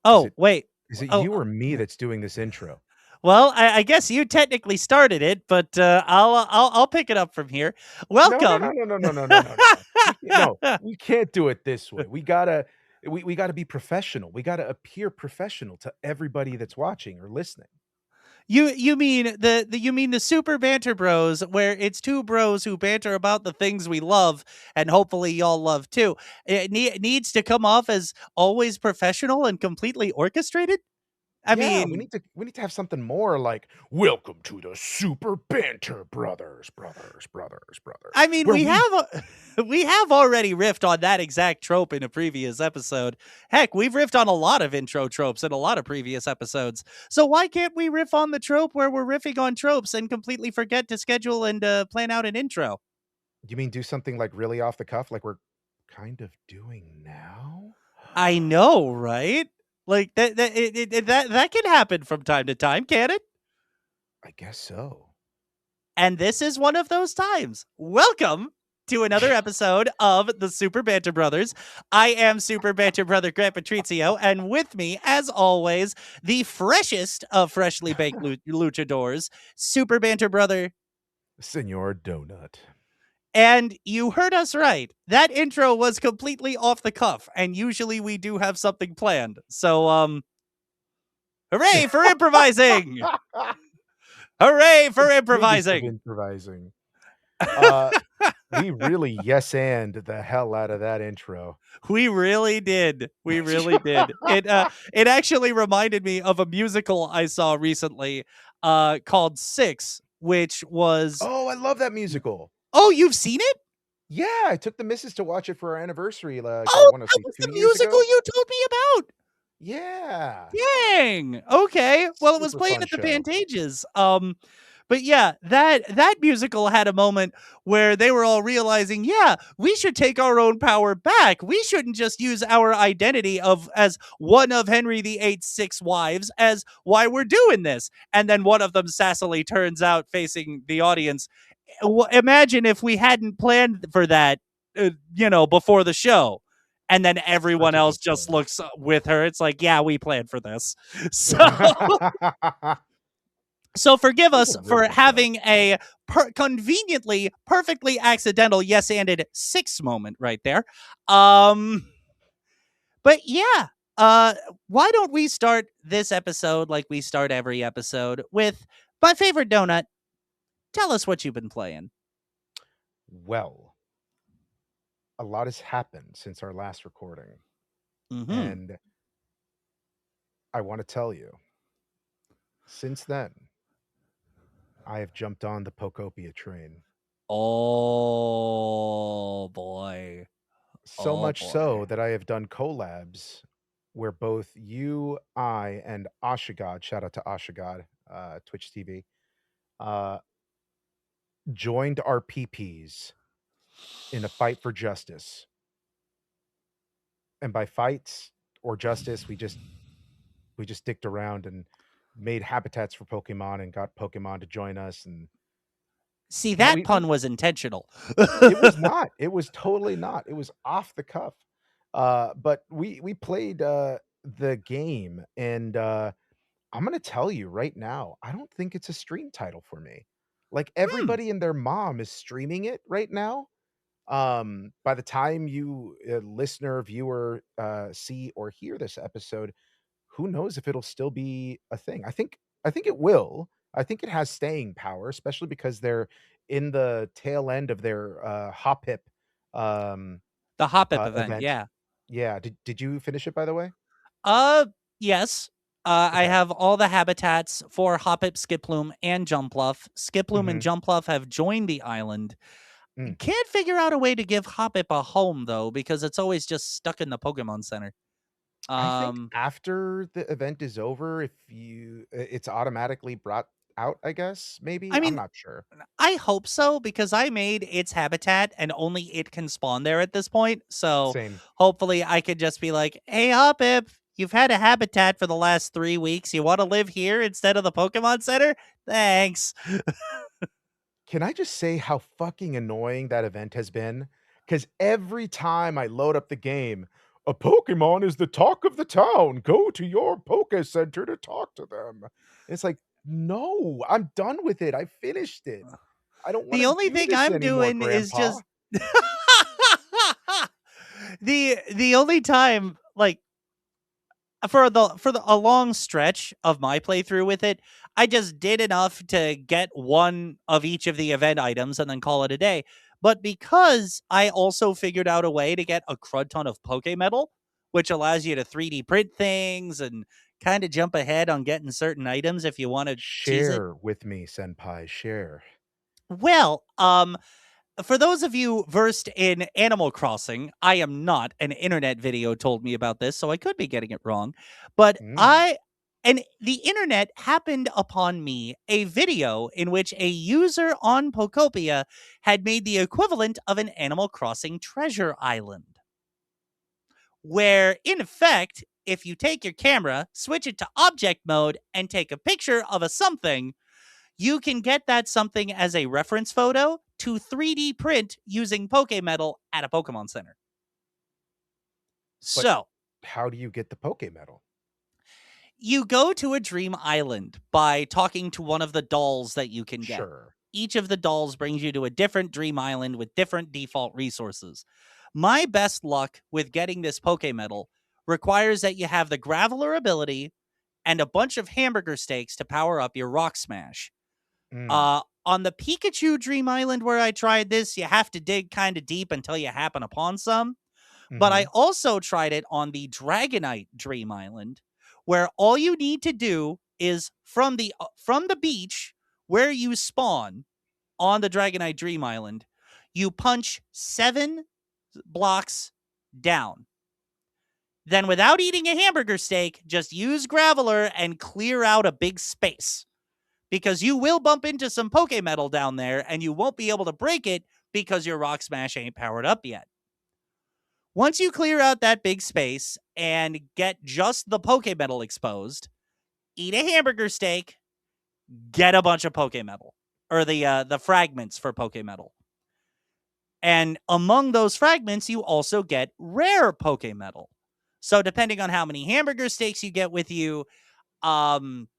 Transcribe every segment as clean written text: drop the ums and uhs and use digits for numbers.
Is Oh, it wait. is it Oh, you or me that's doing this intro? well, I guess you technically started it, but I'll pick it up from here. No, no, no, Welcome. no, no, no, no, no, no, no. We can't do it this way. We gotta be professional. We gotta appear professional to everybody that's watching or listening. You mean the Super Banter Bros, where it's two bros who banter about the things we love, and hopefully y'all love too. It needs to come off as always professional and completely orchestrated. I Yeah, we mean, need to we need to have something more like "Welcome to the Super Banter Brothers, brothers, brothers, brothers," I mean, where we we have we have already riffed on that exact trope in a previous episode. Heck, we've riffed on a lot of intro tropes in a lot of previous episodes. So why can't we riff on the trope where we're riffing on tropes and completely forget to schedule and plan out an intro? you mean do something like really off the cuff like we're kind of doing now? I know, right? Like that can happen from time to time, can it? I guess so. And this is one of those times. Welcome to another episode of the Super Banter Brothers. I am Super Banter Brother Grant Patrizio, and with me, as always, the freshest of freshly baked luchadors, Super Banter Brother. Senor Donut. And you heard us right. That intro was completely off the cuff, and usually we do have something planned. So, hooray for improvising! Hooray for Biggest of improvising! improvising. Uh, we really yes and the hell out of that intro. We really did. We really did. It actually reminded me of a musical I saw recently called Six, which was Oh, I love that musical. Oh, you've seen it? Yeah, I took the missus to watch it for our anniversary, like, I Oh, wanna that say was 2 the years musical ago? you told me about. Yeah. Dang. Okay. Well, it was Super playing fun at the show. Pantages. But yeah, that musical had a moment where they were all realizing, yeah, we should take our own power back. We shouldn't just use our identity of as one of Henry VIII's six wives as why we're doing this. And then one of them sassily turns out facing the audience. Imagine if we hadn't planned for that, before the show. And then everyone Such a else good just point. looks with her. It's like, yeah, we planned for this. So so forgive It's a us really for good show. having a conveniently, perfectly accidental yes-anded six moment right there. Um, but yeah, uh, why don't we start this episode like we start every episode with my favorite donut? Tell us what you've been playing. Well, a lot has happened since our last recording, Mm-hmm. and I wanna tell you, since then, I have jumped on the Pokopia train. Oh boy. So Oh much boy. so that I have done collabs where both you, I, and Ashigad, shout out to Ashigad, Twitch TV, uh, joined our PPs in a fight for justice. And by fights or justice, we just dicked around and made habitats for Pokemon and got Pokemon to join us. And See, now that pun was intentional. it was not. It was totally not. It was off the cuff. But we played the game, and I'm gonna tell you right now, I don't think it's a stream title for me. Like Hmm. everybody and their mom is streaming it right now. By the time you, listener, viewer, see or hear this episode, who knows if it'll still be a thing. I think it will. I think it has staying power, especially because they're in the tail end of their Hop Hip um The Hop-Up event, event. yeah. Yeah. Did you finish it by the way? Uh, yes. I Okay. have all the habitats for Hoppip, Skiploom, and Jumpluff. Skiploom and Mhm. Jumpluff have joined the island. Mm. Can't figure out a way to give Hoppip a home though, because it's always just stuck in the Pokemon Center. I think Um, after the event is over, if it's automatically brought out, I guess, maybe? I I'm mean, not sure. I hope so because I made its habitat and only it can spawn there at this point. So Same. hopefully I could just be like, "Hey, Hoppip, you've had a habitat for the last 3 weeks. You want to live here instead of the Pokemon Center? Thanks." Can I just say how fucking annoying that event has been? Because every time I load up the game, "A Pokemon is the talk of the town. Go to your Poke Center to talk to them." It's like, "No, I'm done with it. I finished it. I don't The wanna only do thing this I'm anymore, doing is grandpa." just the only time, like, for the a long stretch of my playthrough with it, I just did enough to get one of each of the event items and then call it a day. But because I also figured out a way to get a crud ton of Pokemetal, which allows you to 3D print things and kind of jump ahead on getting certain items if you want to cheese it. Share with me, senpai, share. Well, for those of you versed in Animal Crossing, I am not. An internet video told me about this, so I could be getting it wrong. But Mm, the internet happened upon me a video in which a user on Pokopia had made the equivalent of an Animal Crossing treasure island, where in effect, if you take your camera, switch it to object mode, and take a picture of a something, you can get that something as a reference photo to 3D print using Pokemetal at a Pokemon Center. but So, how do you get the Pokemetal? you go to a dream island by talking to one of the dolls that you can get. Sure. Each of the dolls brings you to a different dream island with different default resources. My best luck with getting this Pokemetal requires that you have the Graveler ability and a bunch of hamburger steaks to power up your Rock Smash. Mm, On the Pikachu Dream Island where I tried this, you have to dig kind of deep until you happen upon some. But I mhm, also tried it on the Dragonite Dream Island, where all you need to do is from the beach where you spawn on the Dragonite Dream Island, you punch 7 blocks down. Then without eating a hamburger steak, just use Graveler and clear out a big space, because you will bump into some Pokemetal down there and you won't be able to break it because your Rock Smash ain't powered up yet. Once you clear out that big space and get just the Pokemetal exposed, eat a hamburger steak, get a bunch of Pokemetal or the fragments for Pokemetal. And among those fragments, you also get rare Pokemetal. So depending on how many hamburger steaks you get with you, um,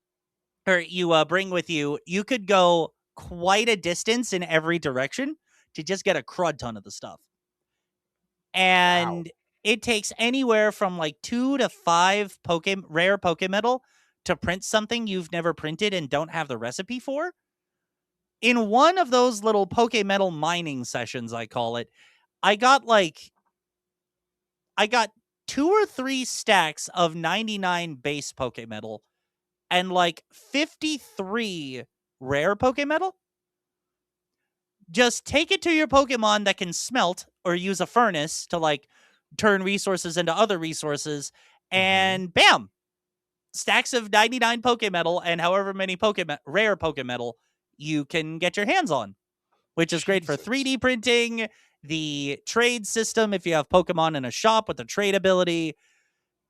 or you bring with you, you could go quite a distance in every direction to just get a crud ton of the stuff. wow. And it takes anywhere from like 2 to 5 rare Pokemetal to print something you've never printed and don't have the recipe for. In one of those little Pokemetal mining sessions, I call it, I got like I got 2 or 3 stacks of 99 base Pokemetal and like 53 rare Pokemetal. Just take it to your Pokemon that can smelt or use a furnace to like turn resources into other resources, Mhm. and bam, stacks of 99 Pokemetal and however many rare Pokemetal you can get your hands on, which is great for Jesus. 3D printing, the trade system if you have Pokemon in a shop with the trade ability.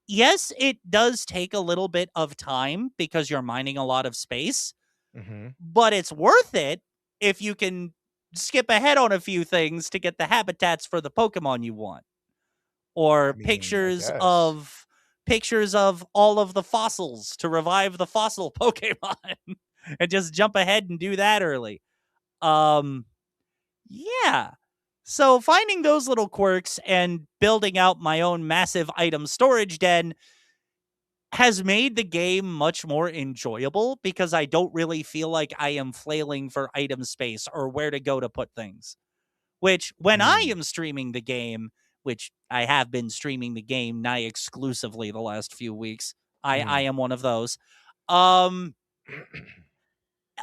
Yes, it does take a little bit of time because you're mining a lot of space, Mhm. but it's worth it if you can skip ahead on a few things to get the habitats for the Pokemon you want, or I mean, I guess. pictures of all of the fossils to revive the fossil Pokemon and just jump ahead and do that early. Um yeah. So finding those little quirks and building out my own massive item storage den has made the game much more enjoyable because I don't really feel like I am flailing for item space or where to go to put things. Which, when I Mm, am streaming the game, which I have been streaming the game nigh exclusively the last few weeks, I mm. am one of those. Um,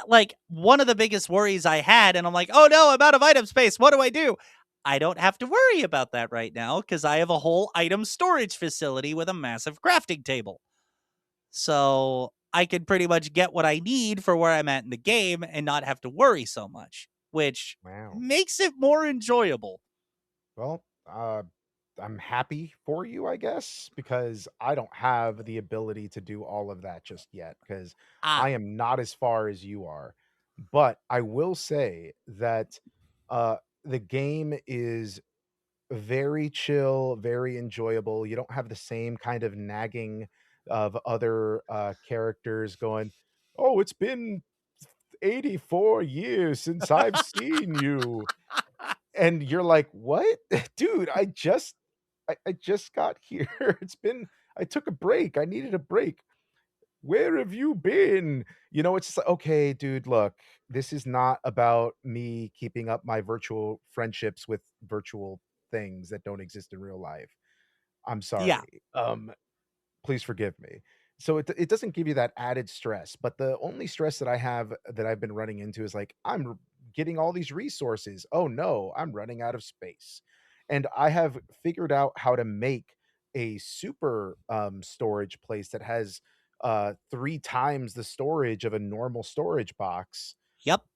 like one of the biggest worries I had, and I'm like, oh no, I'm out of item space. What do I do? I don't have to worry about that right now because I have a whole item storage facility with a massive crafting table. So I can pretty much get what I need for where I'm at in the game and not have to worry so much, which Wow. makes it more enjoyable. Well, I'm happy for you, I guess, because I don't have the ability to do all of that just yet because I Ah, am not as far as you are. But I will say that uh the game is very chill, very enjoyable. You don't have the same kind of nagging of other, characters going, "Oh, it's been 84 years since I've seen you." And you're like, "What? Dude, I just got here. It's been I took a break. I needed a break. Where have you been?" You know, it's just like, "Okay, dude, look, this is not about me keeping up my virtual friendships with virtual things that don't exist in real life. I'm Yeah. sorry. Please forgive me." So it doesn't give you that added stress, but the only stress that I have that I've been running into is like, getting all these resources. Oh no, I'm running out of space. And I have figured out how to make a super storage place that has 3 times the storage of a normal storage box, Yep.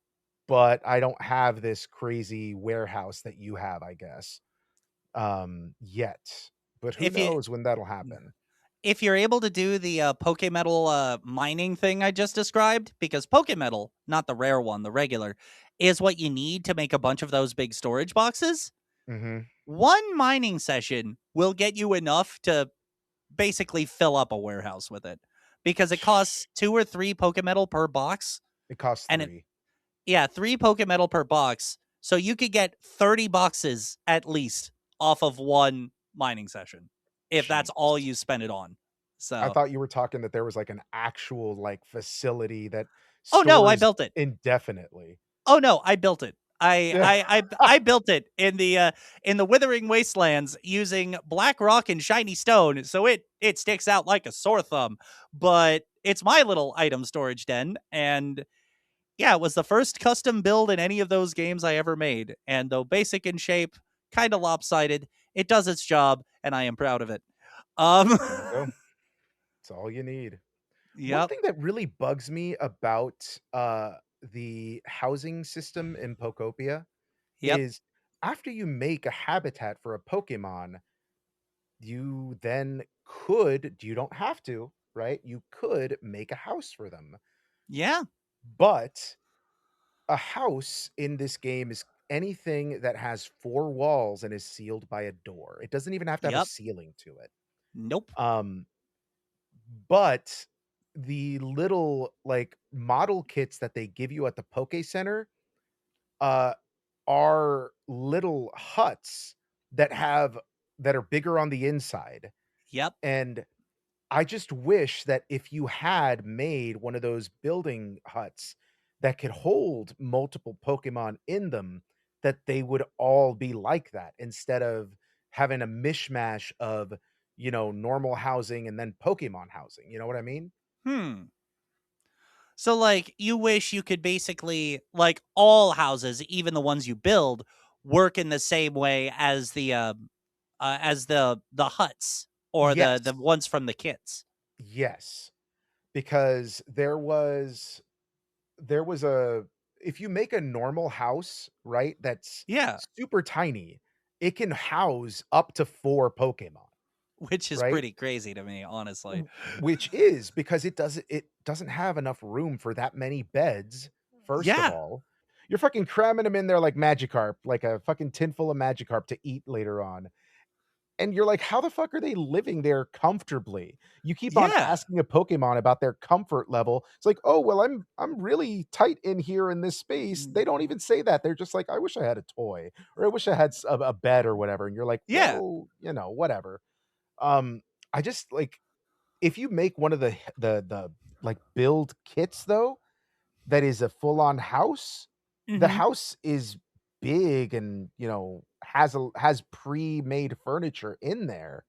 but I don't have this crazy warehouse that you have, I guess, yet. But who If you knows when that'll happen. if you're able to do the Pokemetal mining thing I just described, because Pokemetal, not the rare one, the regular, is what you need to make a bunch of those big storage boxes. Mhm. One mining session will get you enough to basically fill up a warehouse with it because it costs 2 or 3 Pokemetal per box. It costs And it, 3. yeah, 3 Pokemetal per box. So you could get 30 boxes at least off of one mining session if that's all Jesus. you spend it on. I So, thought you were talking that there was, like, an actual, like, facility that oh no, I stores built it. indefinitely. Oh no, I built it. I Yeah. I I I built it in the Withering Wastelands using black rock and shiny stone, so it sticks out like a sore thumb. But it's my little item storage den, and yeah, it was the first custom build in any of those games I ever made. And though basic in shape, kind of lopsided, it does its job, and I am proud of it. Um, There you go. It's all you need. One yep, thing that really bugs me about, the housing system in Pokopia yep, is after you make a habitat for a Pokemon, you then you don't have to, right? You could make a house for them. yeah, But a house in this game is anything that has 4 walls and is sealed by a door. It doesn't even have to have a yep, ceiling to it. nope, Um, but the little, like, model kits that they give you at the Poke Center, uh, are little huts that have that are bigger on the inside, yep, and I just wish that if you had made one of those building huts that could hold multiple Pokemon in them, that they would all be like that instead of having a mishmash of, normal housing and then Pokemon housing, you know what I mean? hmm. So like you wish you could basically like all houses, even the ones you build, work in the same way as the huts or the Yes. ones from the kits. Yes. Because there was a if you make a normal house, right, that's Yeah, super tiny, it can house up to 4 Pokemon, which is right? pretty crazy to me, honestly. Which is because it doesn't have enough room for that many beds, first of Yeah. all. You're fucking cramming them in there like Magikarp, like a fucking tin full of Magikarp to eat later on. And you're like, "How the fuck are they living there comfortably?" You keep on Yeah. asking a Pokemon about their comfort level. It's like, "Oh, well, I'm really tight in here in this space." They don't even say that. They're just like, "I wish I had a toy," or, "I wish I had a bed," or whatever, and you're like, Yeah. "Well, whatever." Um, I just like if you make one of like, build kits, though, that is a full-on house, the Mhm. house is big and, has pre-made furniture in there,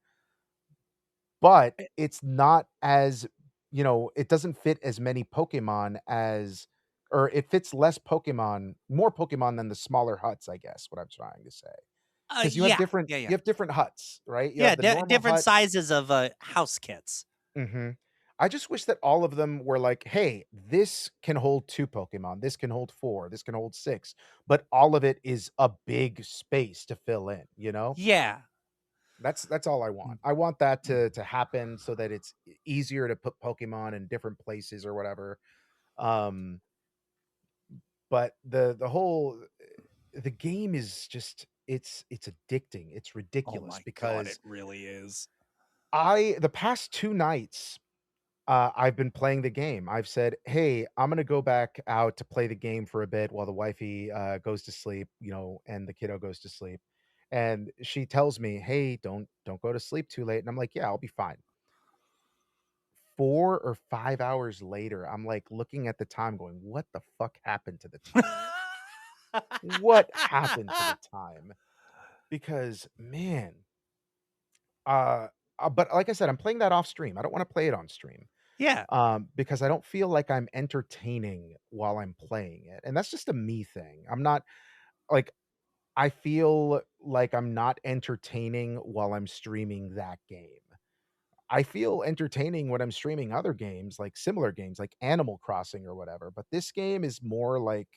but Eh, it's not as it doesn't fit as many Pokemon as or it fits less Pokemon more Pokemon than the smaller huts, I guess, what I'm trying to say. Because you have yeah. different Yeah, yeah. you have different huts, right? You Yeah, have the normal different hut. sizes of house kits. Mhm. I just wish that all of them were like, "Hey, this can hold 2 Pokemon, this can hold 4, this can hold 6," but all of it is a big space to fill in, you know? Yeah. That's all I want. I want that to happen so that it's easier to put Pokemon in different places or whatever. Um, but the game is just it's addicting. It's Oh ridiculous my god, it because really is. I the past 2 nights, I've been playing the game. I've said, "Hey, I'm gonna go back out to play the game for a bit while the wifey, goes to sleep, and the kiddo goes to sleep." And she tells me, "Hey, don't go to sleep too late." And I'm like, "Yeah, I'll be fine." 4 or 5 hours later, I'm, like, looking at the time going, "What the fuck happened to the time? What happened to the time?" Because, man, uh but like I said, I'm playing that off stream. I don't wanna play it on stream. Yeah. Because I don't feel like I'm entertaining while I'm playing it, and that's just a me thing. I'm not like, I feel like I'm not entertaining while I'm streaming that game. I feel entertaining when I'm streaming other games, like similar games, like Animal Crossing or whatever, but this game is more like,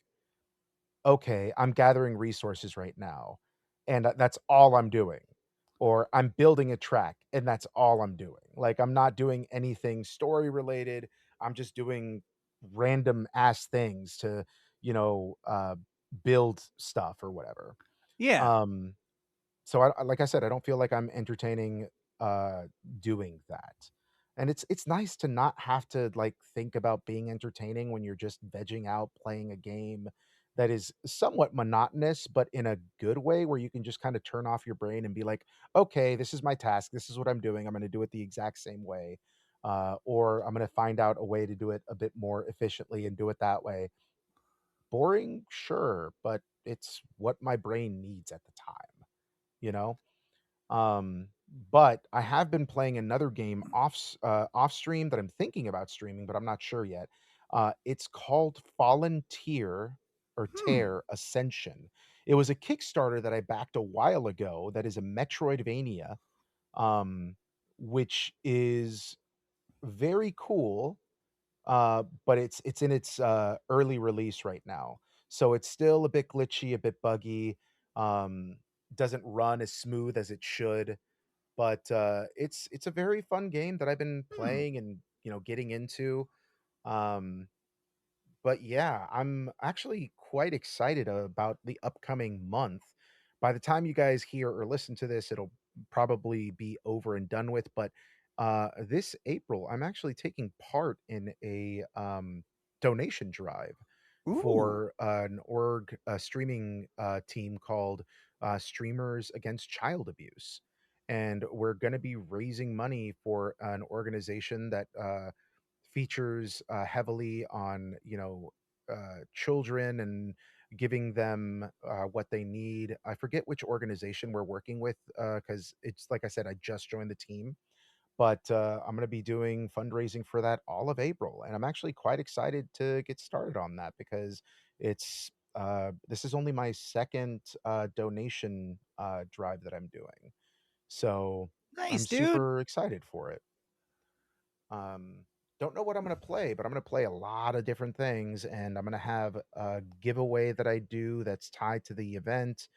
"Okay, I'm gathering resources right now, and that's all I'm doing." Or, "I'm building a track, and that's all I'm doing." Like, I'm not doing anything story related, I'm just doing random ass things to, you know, uh, build stuff or whatever. Yeah. Um so like I said, I don't feel like I'm entertaining, uh, doing that. And it's nice to not have to, like, think about being entertaining when you're just vegging out playing a game that is somewhat monotonous, but in a good way where you can just kinda turn off your brain and be like, "Okay, this is my task. This is what I'm doing. I'm gonna do it the exact same way, or I'm gonna find out a way to do it a bit more efficiently and do it that way." Boring? Sure, but it's what my brain needs at the time, you know? But I have been playing another game off stream that I'm thinking about streaming, but I'm not sure yet. It's called Fallen Tier or Hmm. Tear Ascension. It was a Kickstarter that I backed a while ago that is a Metroidvania, um, which is very cool, but it's in its, early release right now. So it's still a bit glitchy, a bit buggy, um, doesn't run as smooth as it should, but, it's a very fun game that I've been Hmm. playing and, getting into. Um, but yeah, I'm actually quite excited about the upcoming month. By the time you guys hear or listen to this, it'll probably be over and done with. But this April, I'm actually taking part in a donation drive Ooh. for a streaming team called Streamers Against Child Abuse. And we're going to be raising money for an organization that features heavily on children and giving them what they need. I forget which organization we're working with because it's like I said, I just joined the team, but I'm going to be doing fundraising for that all of April, and I'm actually quite excited to get started on that because this is only my second donation drive that I'm doing, so I'm Nice, dude. super excited for it. Um, don't know what I'm gonna play, but I'm gonna play a lot of different things, and I'm gonna have a giveaway that I do that's tied to the event,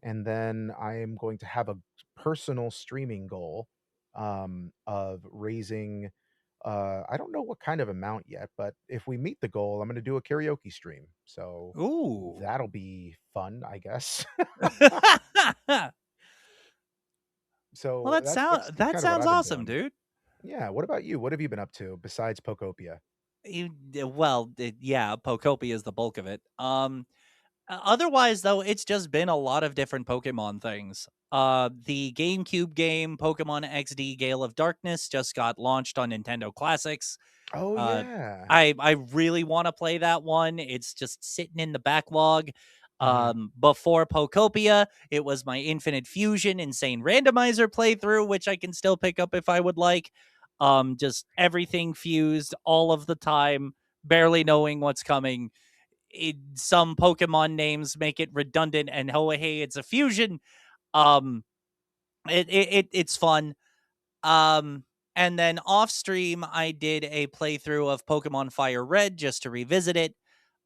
and then I am going to have a personal streaming goal of raising. I don't know what kind of amount yet, but if we meet the goal, I'm gonna do a karaoke stream. So Ooh. that'll be fun, I guess. Well, So that's that kind of what sounds I've been awesome, doing. dude. Yeah. What about you? What have you been up to besides Pokopia? Yeah, Pokopia is the bulk of it. Otherwise, though, it's just been a lot of different Pokemon things. The GameCube game Pokemon XD Gale of Darkness just got launched on Nintendo Classics. Oh Uh, yeah. I really want to play that one. It's just sitting in the backlog. Mhm. Before Pokopia, it was my Infinite Fusion Insane Randomizer playthrough, which I can still pick up if I would like. Just everything fused all of the time, barely knowing what's coming. Some Pokemon names make it redundant, and oh hey, it's a fusion. Um, it's fun. Um, and then off stream, I did a playthrough of Pokemon Fire Red just to revisit it.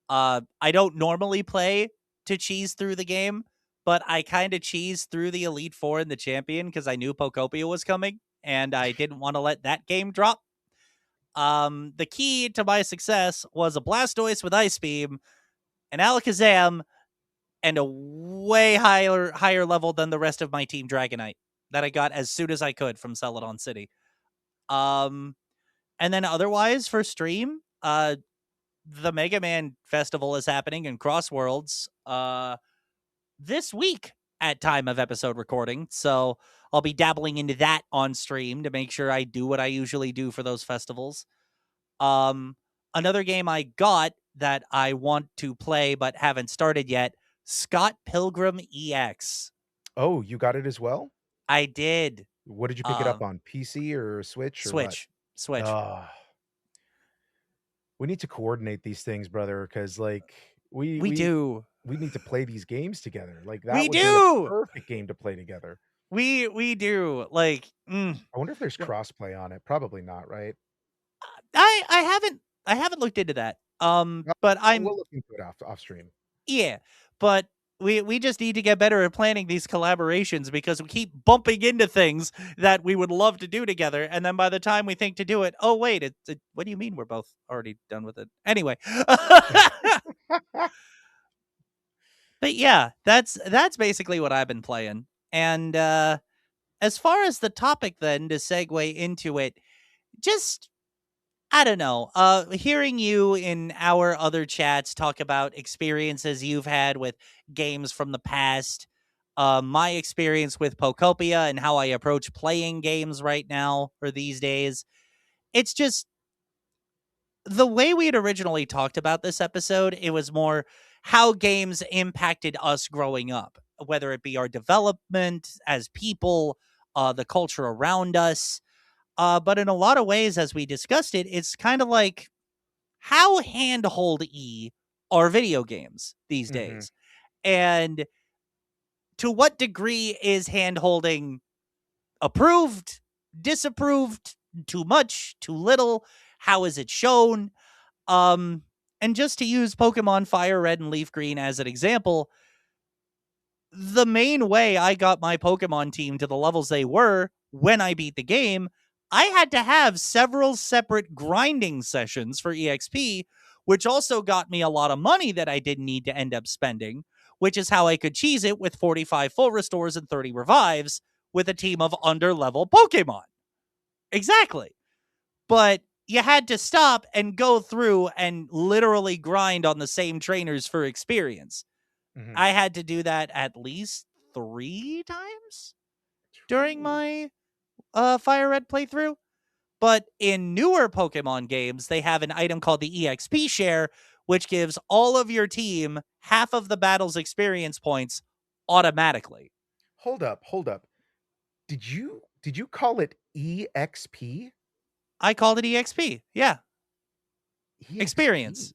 I don't normally play to cheese through the game, but I kind of cheesed through the Elite Four and the Champion because I knew Pokopia was coming, and I didn't want to let that game drop. The key to my success was a Blastoise with Ice Beam, an Alakazam, and a way higher level than the rest of my team Dragonite that I got as soon as I could from Celadon City. Um, and then otherwise for stream, the Mega Man Festival is happening in Cross Worlds this week at time of episode recording. So I'll be dabbling into that on stream to make sure I do what I usually do for those festivals. Um, Another game I got that I want to play but haven't started yet, Scott Pilgrim EX. Oh, you got it as well? I did. What did you pick it Uh, up on? PC or Switch or what? Switch. Switch. Ah, we need to coordinate these things, brother, because like we We we do. we need to play these games together. Like that We would be a do. perfect game to play together. We do. Like, I wonder if there's well, crossplay on it. Probably not, right? I haven't looked into that. No, But we'll I'm look into it off stream. yeah, but we just need to get better at planning these collaborations because we keep bumping into things that we would love to do together, and then by the time we think to do it, oh wait, what do you mean we're both already done with it? Anyway, but yeah, that's basically what I've been playing. And as far as the topic, then to segue into it, just I don't know. Hearing you in our other chats talk about experiences you've had with games from the past, my experience with Pokopia and how I approach playing games right now or these days, it's just the way we had originally talked about this episode. It was more how games impacted us growing up, whether it be our development as people, the culture around us. But in a lot of ways, as we discussed it, it's kind of like how handhold y are video games these Mhm. days? And to what degree is handholding approved, disapproved, too much, too little? How is it shown? Um, and just to use Pokemon Fire Red and Leaf Green as an example, the main way I got my Pokemon team to the levels they were when I beat the game, I had to have several separate grinding sessions for EXP, which also got me a lot of money that I didn't need to end up spending, which is how I could cheese it with 45 full restores and 30 revives with a team of under level Pokemon. Exactly. But you had to stop and go through and literally grind on the same trainers for experience. Mhm. I had to do that at least 3 times during Ooh. my Fire Red playthrough. But in newer Pokemon games, they have an item called the EXP share, which gives all of your team half of the battle's experience points automatically. Hold up, hold up. Did you call it EXP? I called it EXP. Yeah. Experience. EXP?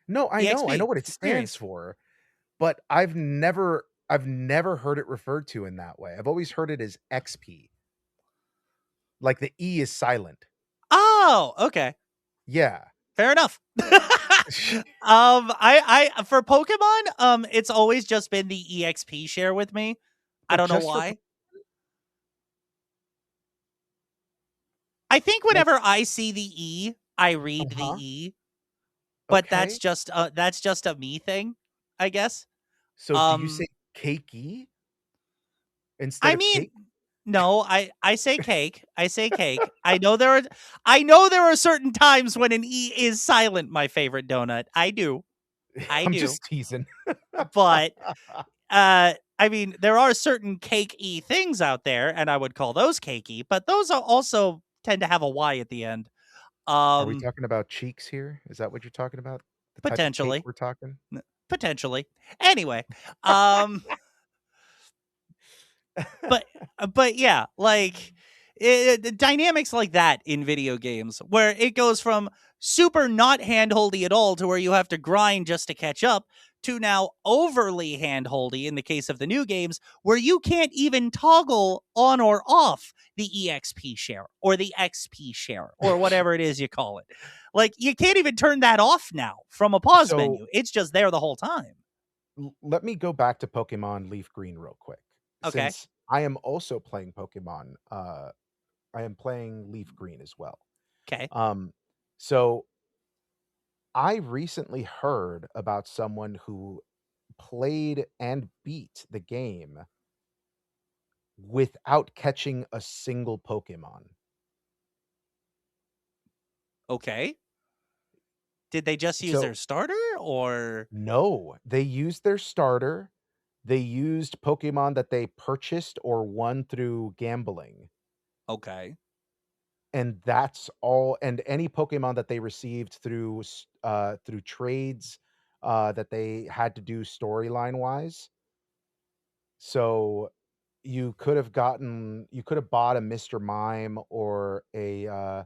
No, I know EXP. what it stands Experience. for, but I've never heard it referred to in that way. I've always heard it as XP. Like the E is silent. Oh, okay. Yeah. Fair enough. I for Pokemon, it's always just been the EXP share with me. I But don't know just for why. I think like whenever I see the E, I read the uh-huh. E, but Okay. that's just a me thing, I guess. So do you say Um cakey instead I of mean, cake? no, I say cake. I say cake. I know there are certain times when an E is silent, my favorite donut. I do. I I'm do. just teasing. But I mean, there are certain cakey things out there, and I would call those cakey, but those are also tend to have a Y at the end. Are we Um, talking about cheeks here? Is that what you're talking about? The type of cake Potentially. we're talking? Potentially. Anyway, um, but but yeah, like the dynamics like that in video games where it goes from super not handholdy at all to where you have to grind just to catch up to now overly handholdy in the case of the new games where you can't even toggle on or off the EXP share or the XP share or whatever it is you call it. Like you can't even turn that off now from a pause So menu. It's just there the whole time. let me go back to Pokemon Leaf Green real quick. Okay. Since I am also playing Pokemon, I am playing Leaf Green as well. Okay. Um, so I recently heard about someone who played and beat the game without catching a single Pokemon. Okay. Did they just use their So, starter or no, they used their starter. They used Pokemon that they purchased or won through gambling, okay, and that's all, and any Pokemon that they received through trades, that they had to do storyline-wise. So, you could have bought a Mr. Mime or a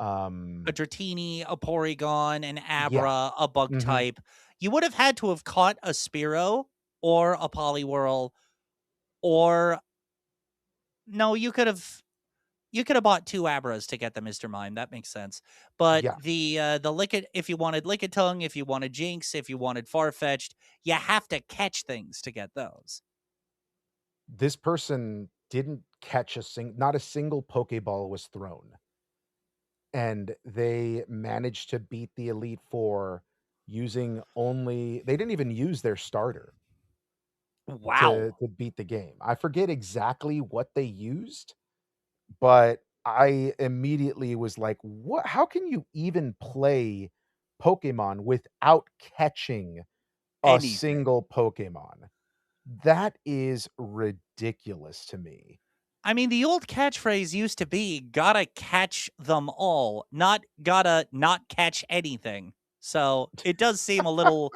um Dratini, a Porygon, an yeah, Abra, a bug mhm, type, you would have had to have caught a Spearow or a Poliwhirl or no, you could have bought 2 Abras to get the Mr. Mime, that makes sense. But yeah. the Lickit if you wanted Lickitung, if you wanted Jinx, if you wanted Farfetch'd, you have to catch things to get those. This person didn't catch not a single Pokeball was thrown, and they managed to beat the Elite Four using only they didn't even use their starter Wow. to beat the game. I forget exactly what they used, but I immediately was like, "What? How can you even play Pokemon without catching a Anything. single Pokemon?" That is ridiculous to me. I mean, the old catchphrase used to be "Gotta catch them all," not "Gotta not catch anything." So, it does seem a little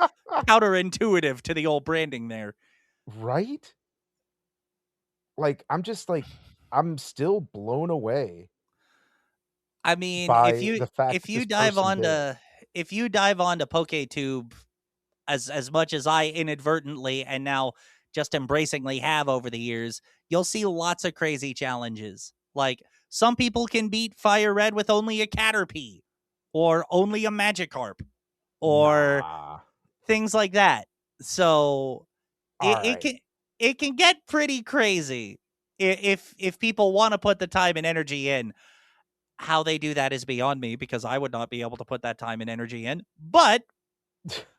counterintuitive to the old branding there. Right? Like, I'm still blown away I mean, by the fact if that you this dive person did it. onto if you dive onto PokeTube as much as I inadvertently and now just embracingly have over the years, you'll see lots of crazy challenges. Like some people can beat Fire Red with only a Caterpie or only a Magikarp or Nah. things like that. So it Alright. can it can get pretty crazy if people want to put the time and energy in. How they do that is beyond me because I would not be able to put that time and energy in, but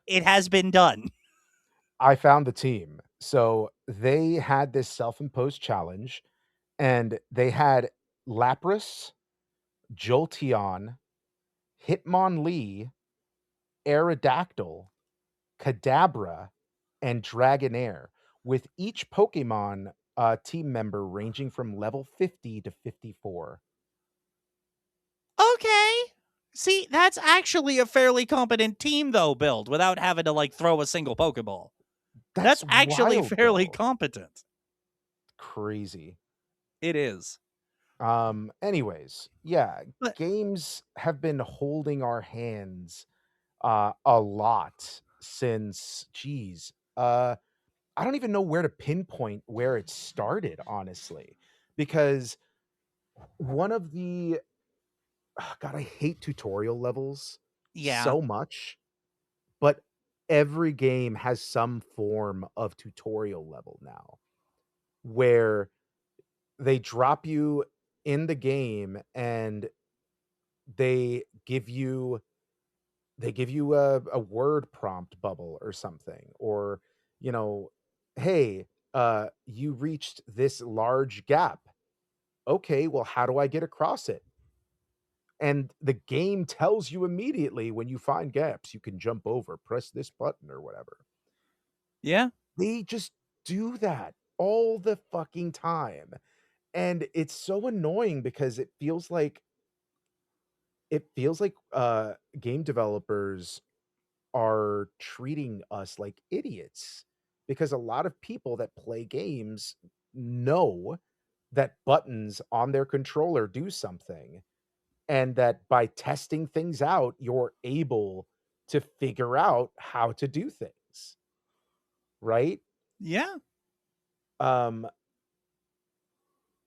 it has been done. I found the team. So, they had this self-imposed challenge, and they had Lapras, Jolteon, Hitmonlee, Aerodactyl, Kadabra, and Dragonair, with each Pokemon, team member ranging from level 50 to 54. Okay. See, that's actually a fairly competent team though build without having to like throw a single Pokeball. That's That's actually wild, fairly though. competent. Crazy. It is. Anyways, yeah, But games have been holding our hands, a lot since, geez, I don't even know where to pinpoint where it started, honestly, because one of the God, I hate tutorial levels yeah. so much, but every game has some form of tutorial level now, where they drop you in the game and they give you a word prompt bubble or something, or, you know, "Hey, you reached this large gap. Okay, well, how do I get across it?" And the game tells you immediately when you find gaps, you can jump over, press this button or whatever. Yeah. They just do that all the fucking time, and it's so annoying because game developers are treating us like idiots, because a lot of people that play games know that buttons on their controller do something, and that by testing things out, you're able to figure out how to do things, right? Yeah. Um,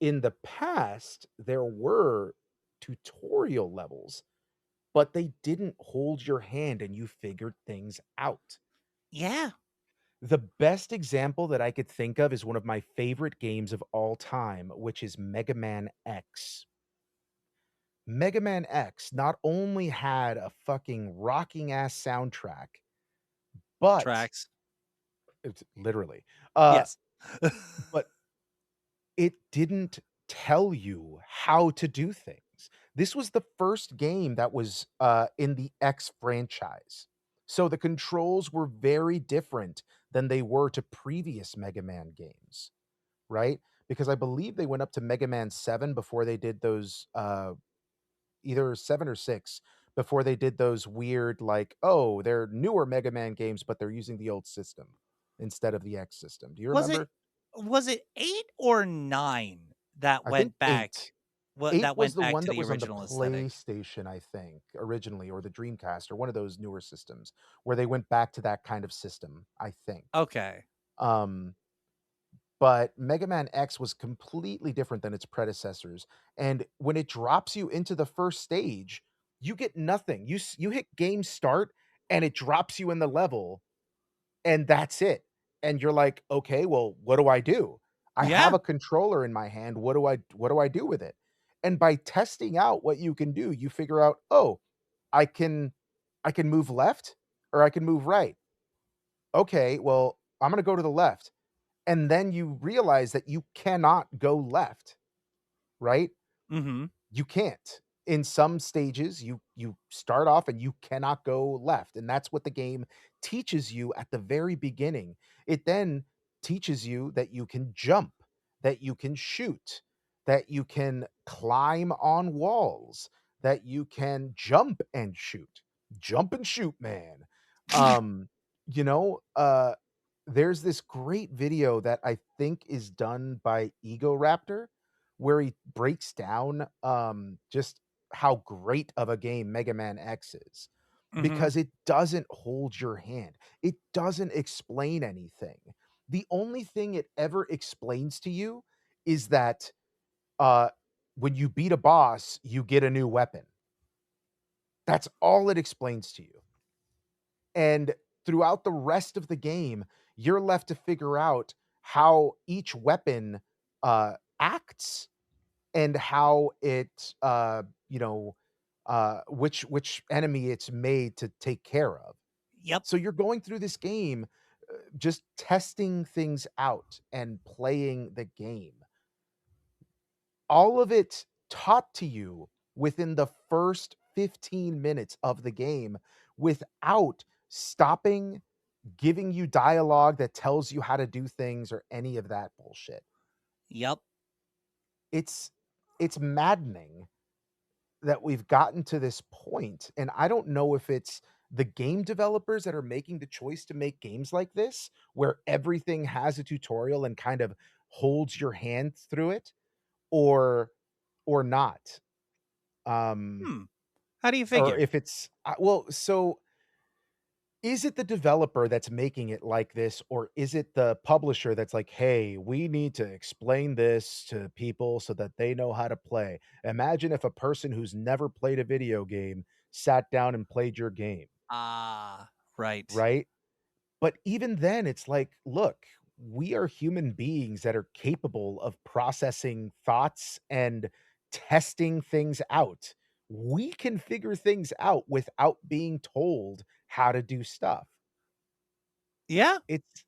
in the past, there were tutorial levels, but they didn't hold your hand and you figured things out. Yeah. The best example that I could think of is one of my favorite games of all time, which is Mega Man X. Mega Man X not only had a fucking rocking ass soundtrack, but Tracks. It's literally. Uh, Yes. but it didn't tell you how to do things. This was the first game that was, in the X franchise. So the controls were very different than they were to previous Mega Man games, right? Because I believe they went up to Mega Man 7 before they did those, either 7 or 6, before they did those weird, like, "Oh, they're newer Mega Man games, but they're using the old system instead of the X system." Do you Was it remember? was it 8 or 9 that I think went back 8. 8 that was went the back one to that the was on the original aesthetic? PlayStation, I think, originally, or the Dreamcast, or one of those newer systems, where they went back to that kind of system, I think. Okay. Um, but Mega Man X was completely different than its predecessors, and when it drops you into the first stage, you get nothing. You hit game start, and it drops you in the level, and that's it. And you're like, "Okay, well, what do I do? I have Yeah. a controller in my hand. What do I do with it?" And by testing out what you can do, you figure out, "Oh, I can I can move left or I can move right. Okay, well, I'm gonna go to the left." And then you realize that you cannot go left, right? Mhm. You can't. In some stages, you start off and you cannot go left, and that's what the game teaches you at the very beginning. It then teaches you that you can jump, that you can shoot, that you can climb on walls, that you can jump and shoot. Jump and shoot, man. Um, you know, there's this great video that I think is done by Ego Raptor where he breaks down, just how great of a game Mega Man X is, Mhm. because it doesn't hold your hand. It doesn't explain anything. The only thing it ever explains to you is that, uh, when you beat a boss, you get a new weapon. That's all it explains to you. And throughout the rest of the game, you're left to figure out how each weapon, acts and how it, which enemy it's made to take care of. Yep. So you're going through this game, just testing things out and playing the game. All of it taught to you within the first 15 minutes of the game without stopping, giving you dialogue that tells you how to do things or any of that bullshit. Yep. It's it's maddening that we've gotten to this point, and I don't know if it's the game developers that are making the choice to make games like this, where everything has a tutorial and kind of holds your hand through it, or not. Um, Hmm. How do you or figure? if it's well, so is it the developer that's making it like this, or is it the publisher that's like, "Hey, we need to explain this to people so that they know how to play." Imagine if a person who's never played a video game sat down and played your game, Ah, right. right? But even then, it's like, look, we are human beings that are capable of processing thoughts and testing things out. We can figure things out without being told how to do stuff. Yeah,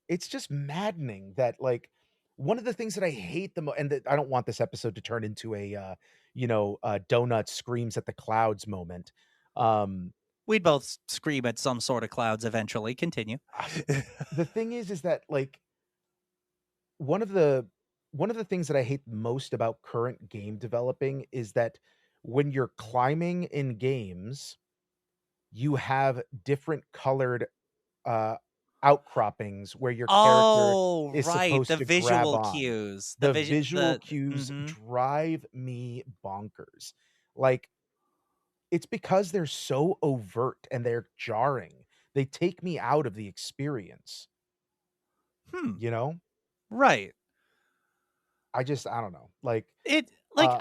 It's just maddening that, like, one of the things that I hate the most, and that I don't want this episode to turn into a, donut screams at the clouds moment. Um, we'd both scream at some sort of clouds eventually. Continue. the thing is that, like, one of the one of the things that I hate most about current game developing is that when you're climbing in games, you have different colored, uh, outcroppings where your character Oh, is right, supposed the to grab visual on. cues, The visual the cues mhm. drive me bonkers. Like, it's because they're so overt and they're jarring. They take me out of the experience, Hmm, you know? right. I don't know. Like, It like, uh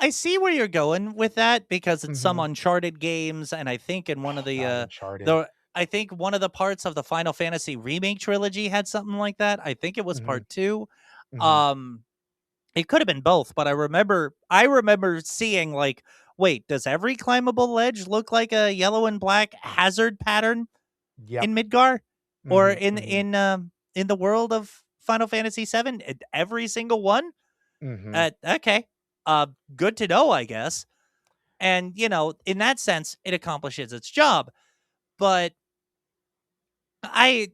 I see where you're going with that because it's some mhm. Uncharted games, and I think in one of Oh god, Uncharted. the I think one of the parts of the Final Fantasy remake trilogy had something like that. I think it was Mhm, part 2. mhm. Um, it could have been both, but I remember seeing, like, wait, does every climbable ledge look like a yellow and black hazard pattern Yep. in Midgar? Or Mhm, mhm. in the world of Final Fantasy VII? Every single one? Mhm. Okay. Good to know, I guess. And, in that sense, it accomplishes its job. But I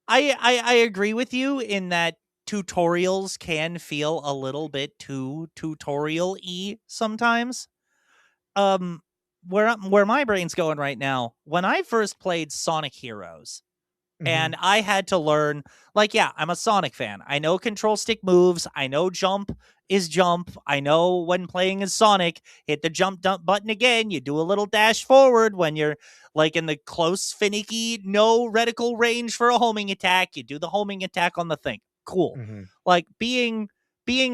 I agree with you in that tutorials can feel a little bit too tutorial-y sometimes. Um where my brain's going right now, when I first played Sonic Heroes, Mhm. and I had to learn, like, yeah, I'm a Sonic fan. I know control stick moves. I know jump is jump. I know when playing as Sonic, hit the jump dump button again. You do a little dash forward when you're like in the close, finicky, no reticle range for a homing attack. You do the homing attack on the thing. Cool. Mhm. Like being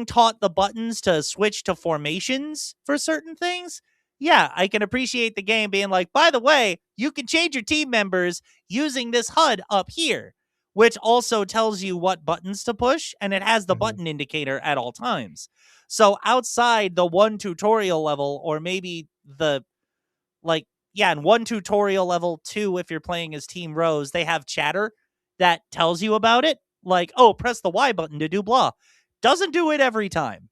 taught the buttons to switch to formations for certain things. Yeah, I can appreciate the game being like, by the way, you can change your team members using this HUD up here, which also tells you what buttons to push, and it has the Mhm. button indicator at all times. So outside the one tutorial level, or maybe the like, yeah, in one tutorial level, two, if you're playing as Team Rose, they have chatter that tells you about it. Like, oh, press the Y button to do blah. Doesn't do it every time.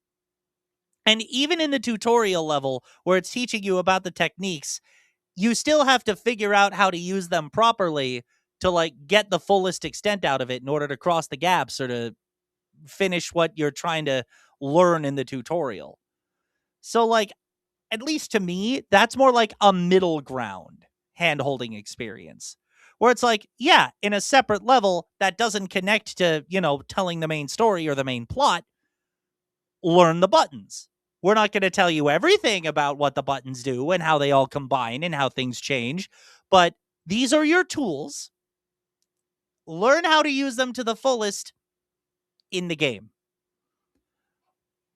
And even in the tutorial level where it's teaching you about the techniques, you still have to figure out how to use them properly to like get the fullest extent out of it in order to cross the gaps or to finish what you're trying to learn in the tutorial. So like, at least to me, that's more like a middle ground hand-holding experience. Where it's like, yeah, in a separate level that doesn't connect to, telling the main story or the main plot, learn the buttons. We're not going to tell you everything about what the buttons do and how they all combine and how things change, but these are your tools. Learn how to use them to the fullest in the game.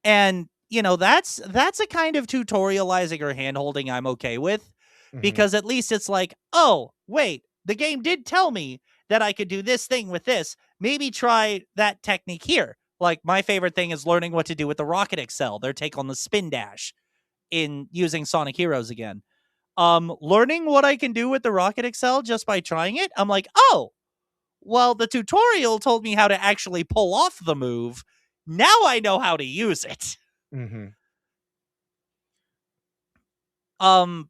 And, that's a kind of tutorializing or handholding I'm okay with, Mhm. because at least it's like, oh, wait, the game did tell me that I could do this thing with this. Maybe try that technique here. Like, my favorite thing is learning what to do with the Rocket Excel, their take on the spin dash in using Sonic Heroes again. Learning what I can do with the Rocket Excel just by trying it, I'm like, oh, well, the tutorial told me how to actually pull off the move. Now I know how to use it. Mhm. Um,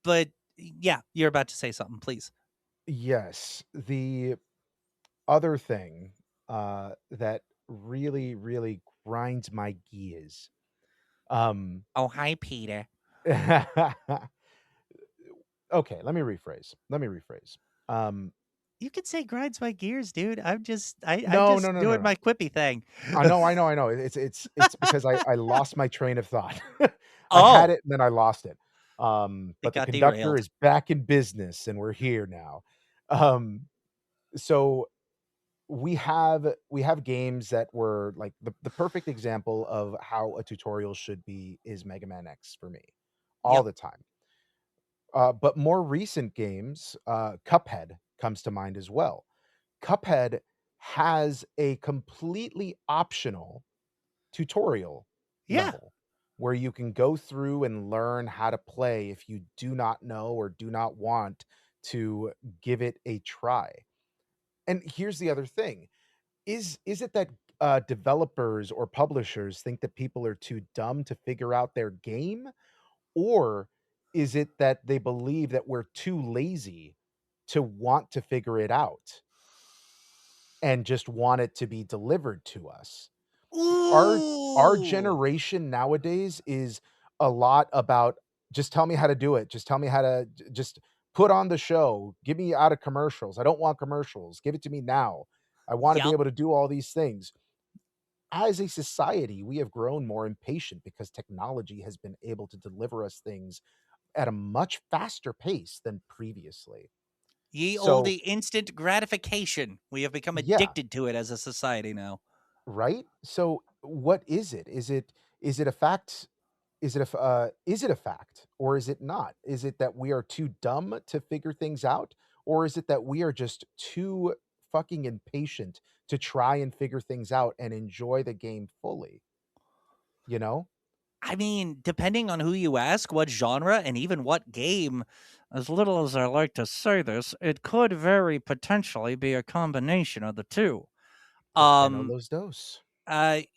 but yeah, you're about to say something, please. Yes. The other thing, that really, really grinds my gears, um Oh, hi, Peter. okay, let me rephrase. Um, You could say grinds my gears, dude. I'm no, no, just no, no, doing no. my quippy thing. I know. It's because I lost my train of thought. I had Oh, it and then I lost it. it But the got conductor derailed. is back in business and we're here now. Um, so we have games that were like the perfect example of how a tutorial should be is Mega Man X for me, all Yep. the time. But more recent games, Cuphead comes to mind as well. Cuphead has a completely optional tutorial Yeah. level where you can go through and learn how to play if you do not know or do not want to give it a try. And here's the other thing. Is it that, developers or publishers think that people are too dumb to figure out their game? Or is it that they believe that we're too lazy to want to figure it out and just want it to be delivered to us? Our Ooh. generation nowadays is a lot about, "Just tell me how to do it. Just tell me how to just put on the show. Get me out of commercials. I don't want commercials. Give it to me now. I wanna be Yep. able to do all these things." As a society, we have grown more impatient because technology has been able to deliver us things at a much faster pace than previously. Ye olde So, instant gratification. We have become yeah, addicted to it as a society now. right? So, what is it? Is it a fact? Is it a fact or is it not? Is it that we are too dumb to figure things out, or is it that we are just too fucking impatient to try and figure things out and enjoy the game fully, you know? I mean, depending on who you ask, what genre, and even what game, as little as I like to say this, it could very potentially be a combination of the two. ¿Por qué no Um, los dos?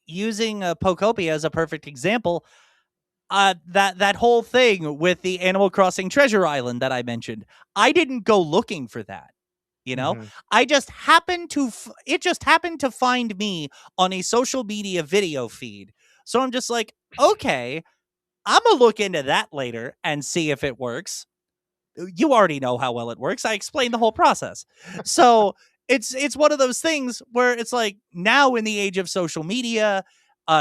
Using Pokopia as a perfect example, that whole thing with the Animal Crossing Treasure Island that I mentioned, I didn't go looking for that. You know, Mhm, I just happened to it just happened to find me on a social media video feed. So I'm just like, okay, I'm gonna look into that later and see if it works. You already know how well it works. I explained the whole process. So it's one of those things where it's like now in the age of social media,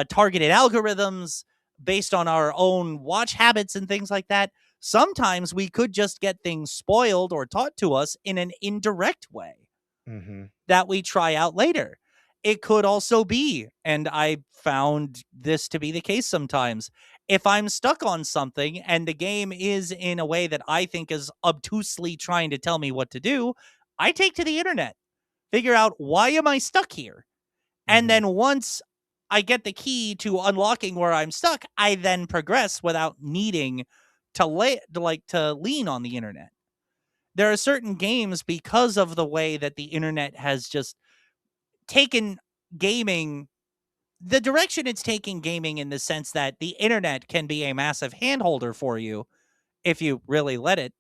targeted algorithms based on our own watch habits and things like that. Sometimes we could just get things spoiled or taught to us in an indirect way mhm, that we try out later. It could also be, and I found this to be the case sometimes, if I'm stuck on something and the game is in a way that I think is obtusely trying to tell me what to do, I take to the internet, figure out why am I stuck here? And mhm, then once I get the key to unlocking where I'm stuck, I then progress without needing to lean on the internet. There are certain games because of the way that the internet has just taken gaming the direction it's taking gaming in the sense that the internet can be a massive handholder for you if you really let it.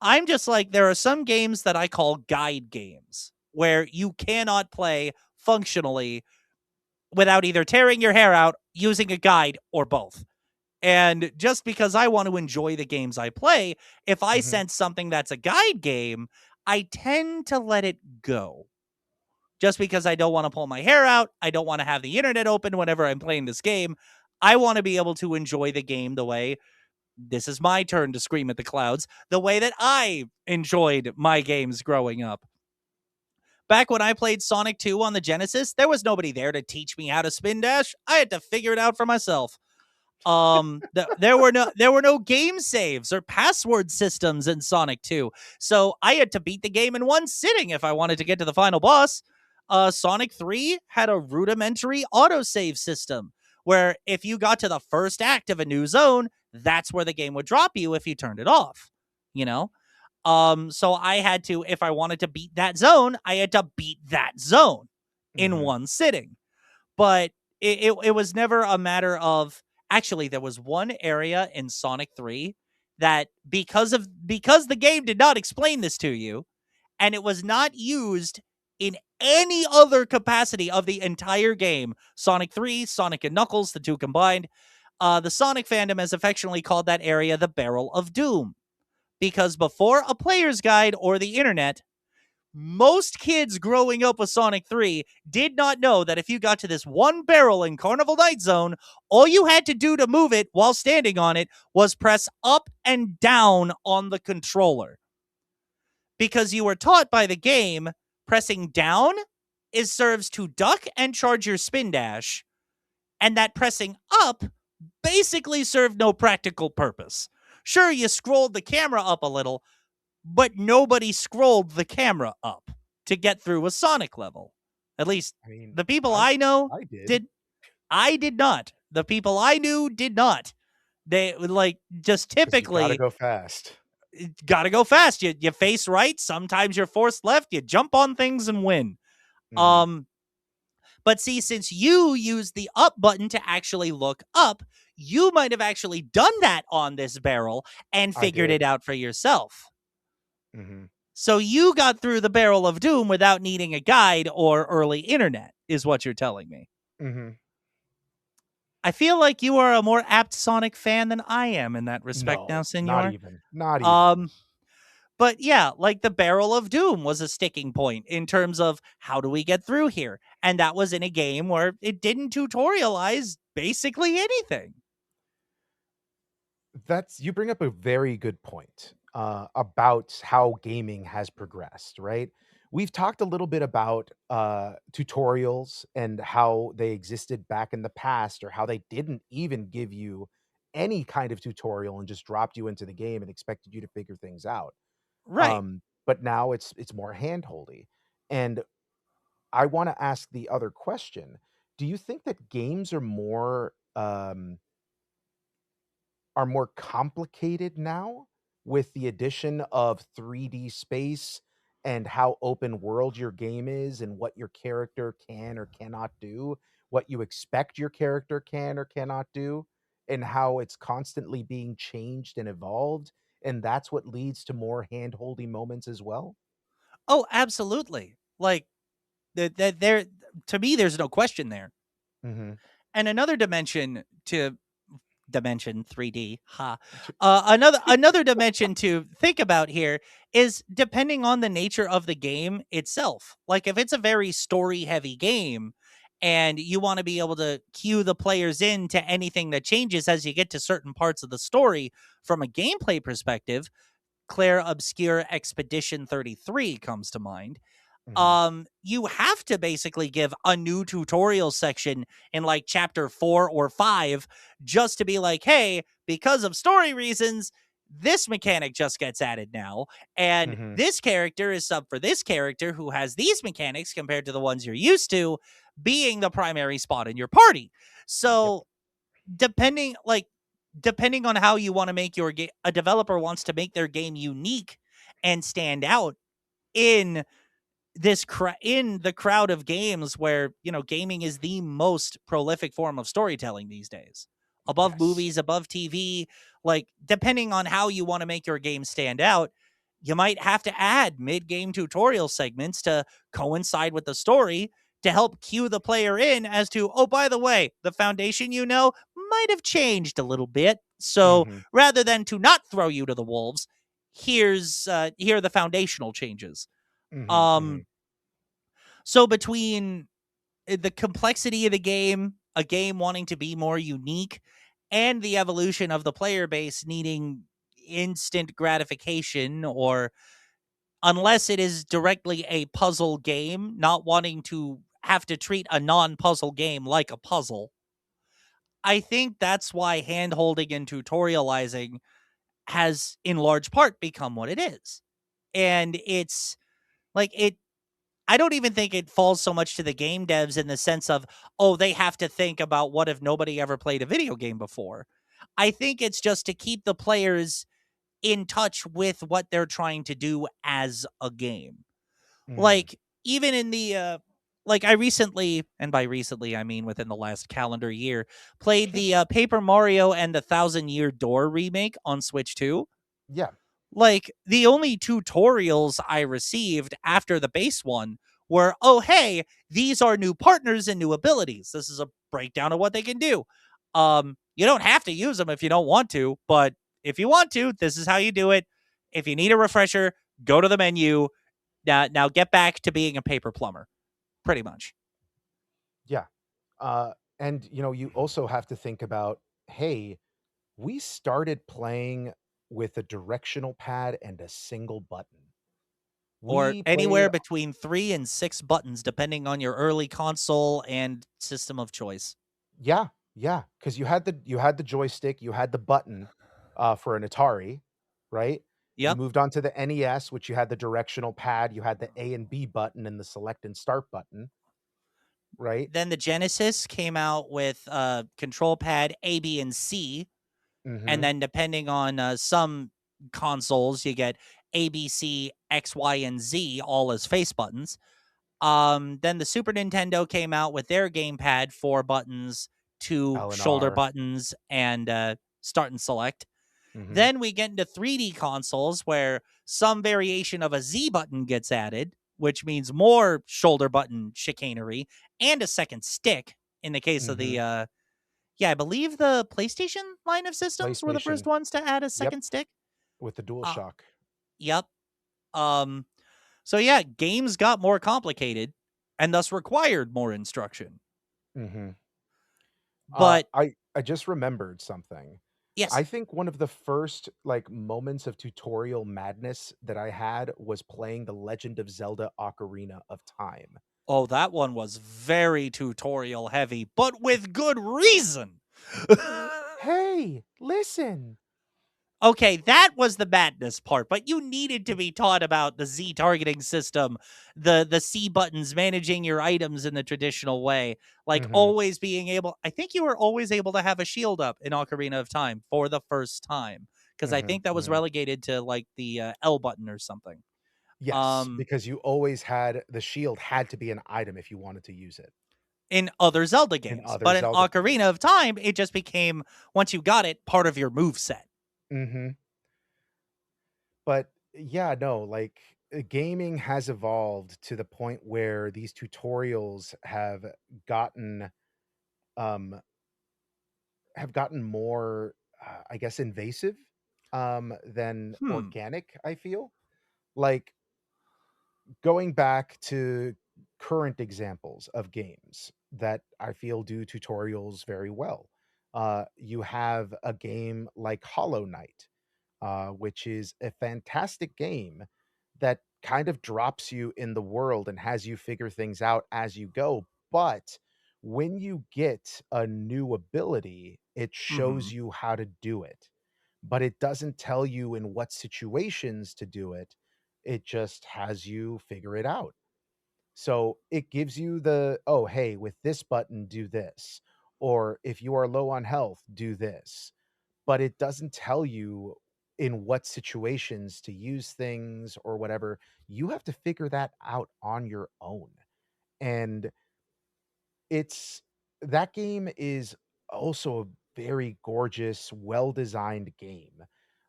I'm just like, there are some games that I call guide games where you cannot play functionally without either tearing your hair out, using a guide, or both. And just because I want to enjoy the games I play, if I mhm, sense something that's a guide game, I tend to let it go just because I don't want to pull my hair out. I don't want to have the internet open whenever I'm playing this game. I want to be able to enjoy the game the way this is my turn to scream at the clouds, the way that I enjoyed my games growing up. Back when I played Sonic 2 on the Genesis, there was nobody there to teach me how to spin dash. I had to figure it out for myself. There were no game saves or password systems in Sonic 2. So I had to beat the game in one sitting if I wanted to get to the final boss. Sonic 3 had a rudimentary autosave system where if you got to the first act of a new zone, that's where the game would drop you if you turned it off, you know? So I had to, if I wanted to beat that zone, I had to beat that zone in mhm. one sitting. But it was never a matter of, actually there was one area in Sonic 3 that because the game did not explain this to you and it was not used in any other capacity of the entire game, Sonic 3, Sonic and Knuckles, the two combined, the Sonic fandom has affectionately called that area the Barrel of Doom. Because before a player's guide or the internet, most kids growing up with Sonic 3 did not know that if you got to this one barrel in Carnival Night Zone, all you had to do to move it while standing on it was press up and down on the controller. Because you were taught by the game, pressing down is serves to duck and charge your spin dash, and that pressing up basically served no practical purpose. Sure, you scrolled the camera up a little, but nobody scrolled the camera up to get through a Sonic level. At least I mean, the people I I know I did. did. I did not. The people I knew did not. They like just 'Cause you gotta typically go fast. gotta go fast. You face right. Sometimes you're forced left. You jump on things and win. Mhm, Um, but see, since you use the up button to actually look up, you might have actually done that on this barrel and I figured it did. out for yourself. Mhm, So you got through the barrel of doom without needing a guide or early internet, is what you're telling me. mhm. I feel like you are a more apt Sonic fan than I am in that respect now, No, not senor. even, not even. Um, but yeah, like the barrel of doom was a sticking point in terms of how do we get through here? And that was in a game where it didn't tutorialize basically anything. That's you bring up a very good point, about how gaming has progressed, right? We've talked a little bit about, tutorials and how they existed back in the past, or how they didn't even give you any kind of tutorial and just dropped you into the game and expected you to figure things out. Right. But now it's more handholdy, and I wanna ask the other question. Do you think that games are more, are more complicated now with the addition of 3D space and how open world your game is and what your character can or cannot do, what you expect your character can or cannot do, and how it's constantly being changed and evolved, and that's what leads to more hand-holdy moments as well? Oh, absolutely. Like that there to me there's no question there. Mhm. And another dimension to dimension 3D, ha. Another dimension to think about here is depending on the nature of the game itself. Like if it's a very story heavy game and you want to be able to cue the players in to anything that changes as you get to certain parts of the story from a gameplay perspective, Claire Obscure Expedition 33 comes to mind. Mhm. You have to basically give a new tutorial section in like chapter 4 or 5 just to be like, hey, because of story reasons, this mechanic just gets added now, and Mhm. this character is sub for this character who has these mechanics compared to the ones you're used to being the primary spot in your party. Yep. So depending like depending on how you want to make your game, a developer wants to make their game unique and stand out in in the crowd of games where, you know, gaming is the most prolific form of storytelling these days, above Yes. movies, above TV. Like depending on how you want to make your game stand out, you might have to add mid-game tutorial segments to coincide with the story to help cue the player in as to, oh, by the way, the foundation, you know, might have changed a little bit. So Mhm. rather than to not throw you to the wolves, here are the foundational changes. Mhm. um Mhm. so between the complexity of the game, a game wanting to be more unique, and the evolution of the player base needing instant gratification, or unless it is directly a puzzle game, not wanting to have to treat a non-puzzle game like a puzzle. I think that's why hand-holding and tutorializing has in large part become what it is. And it's like it I don't even think it falls so much to the game devs in the sense of, oh, they have to think about what if nobody ever played a video game before. I think it's just to keep the players in touch with what they're trying to do as a game. Mm. Like, even in like I recently, and by recently I mean within the last calendar year, played the Paper Mario and the Thousand Year Door remake on Switch 2. Yeah. Like, the only tutorials I received after the base one were, oh, hey, these are new partners and new abilities. This is a breakdown of what they can do. You don't have to use them if you don't want to, but if you want to, this is how you do it. If you need a refresher, go to the menu. Now get back to being a paper plumber, pretty much. Yeah. And you also have to think about, hey, we started playing with a directional pad and a single button. Or We played anywhere between 3 and 6 buttons, depending on your early console and system of choice. Yeah, yeah, because you had the joystick, you had the button, for an Atari, right? You Yep. moved on to the NES, which you had the directional pad, you had the A and B button and the select and start button, right? Then the Genesis came out with control pad A, B, and C, and Mhm. then depending on some consoles, you get A, B, C, X, Y, and Z all as face buttons. Then the Super Nintendo came out with their gamepad, 4 buttons, two L and shoulder R. buttons, and start and select. Mhm. Then we get into 3D consoles where some variation of a Z button gets added, which means more shoulder button chicanery and a second stick in the case of the Mhm. yeah, I believe the PlayStation line of systems were the first PlayStation. ones to add a Yep, second stick. with the Uh DualShock. yep. Um so yeah, games got more complicated and thus required more instruction. Mhm. But I just remembered something. I yes. think one of the first, like, moments of tutorial madness that I had was playing The Legend of Zelda: Ocarina of Time. Oh, that one was very tutorial heavy, but with good reason. Hey, listen. Okay, that was the madness part, but you needed to be taught about the Z targeting system, the C buttons, managing your items in the traditional way, like Mhm, always being able. I think you were always able to have a shield up in Ocarina of Time for the first time, because I mhm, think that was mhm. relegated to like the L button or something. Yes, Um, because you always had the shield had to be an item if you wanted to use it in other Zelda in games, other but in Zelda Ocarina games. of Time, it just became once you got it part of your move set. Mhm. But yeah, no, like gaming has evolved to the point where these tutorials gotten um gotten more I guess invasive than Hmm. organic, I feel. Like going back to current examples of games that I feel do tutorials very well. You have a game like Hollow Knight, which is a fantastic game that kind of drops you in the world and has you figure things out as you go. But when you get a new ability, it Mm-hmm. shows you how to do it, but it doesn't tell you in what situations to do it. It just has you figure it out. So it gives you the, oh, hey, with this button, do this. Or if you are low on health, do this, but it doesn't tell you in what situations to use things or whatever. You have to figure that out on your own. And it's that game is also a very gorgeous, well-designed game.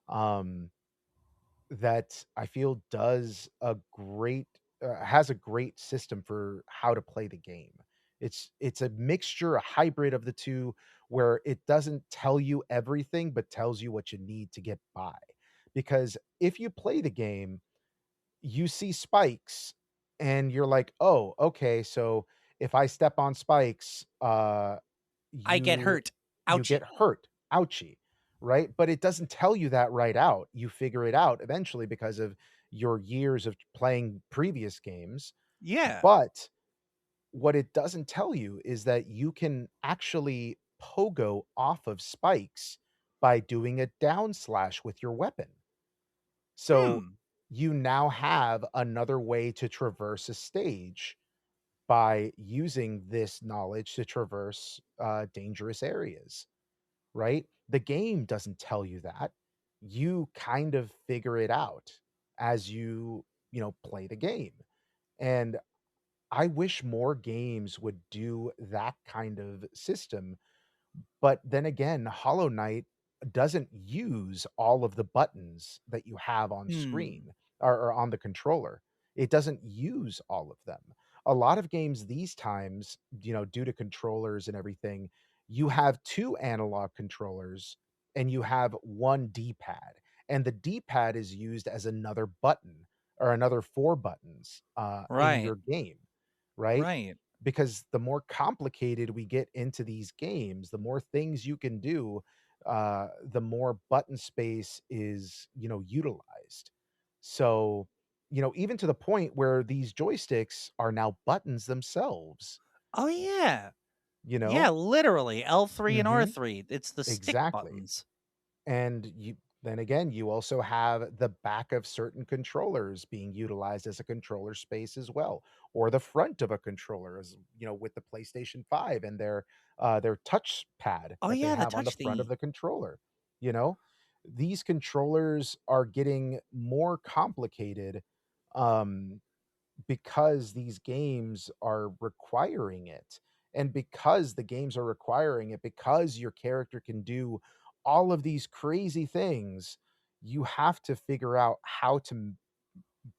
Um, that I feel does a great has a great system for how to play the game. It's a mixture, a hybrid of the 2 where it doesn't tell you everything, but tells you what you need to get by. Because if you play the game, you see spikes and you're like, "Oh, okay, so if I step on spikes, I get you hurt. you Ouchie. get hurt. Ouchie." Right? But it doesn't tell you that right out. You figure it out eventually because of your years of playing previous games. Yeah. But what it doesn't tell you is that you can actually pogo off of spikes by doing a down slash with your weapon. So Hmm. you now have another way to traverse a stage by using this knowledge to traverse dangerous areas, right? The game doesn't tell you that. You kind of figure it out as play the game. And I wish more games would do that kind of system, but then again, Hollow Knight doesn't use all of the buttons that you have on Hmm. screen or on the controller. It doesn't use all of them. A lot of games these times, due to controllers and everything, you have 2 analog controllers and you have 1 D-pad, and the D-pad is used as another button or another 4 buttons, in Right. your game, right? Right. Because the more complicated we get into these games, the more things you can do, the more button space is, utilized. So, even to the point where these joysticks are now buttons themselves, Oh yeah. you Yeah, know? literally L3 and Mhm. R3. It's the stick Exactly. buttons. And you also have the back of certain controllers being utilized as a controller space as well, or the front of a controller as with the PlayStation 5 and their touch pad Oh that they yeah, the have on the touch front of thingy. the controller. You know, these controllers are getting more complicated um because these games are requiring it. And because the games are requiring it, because your character can do all of these crazy things, you have to figure out how to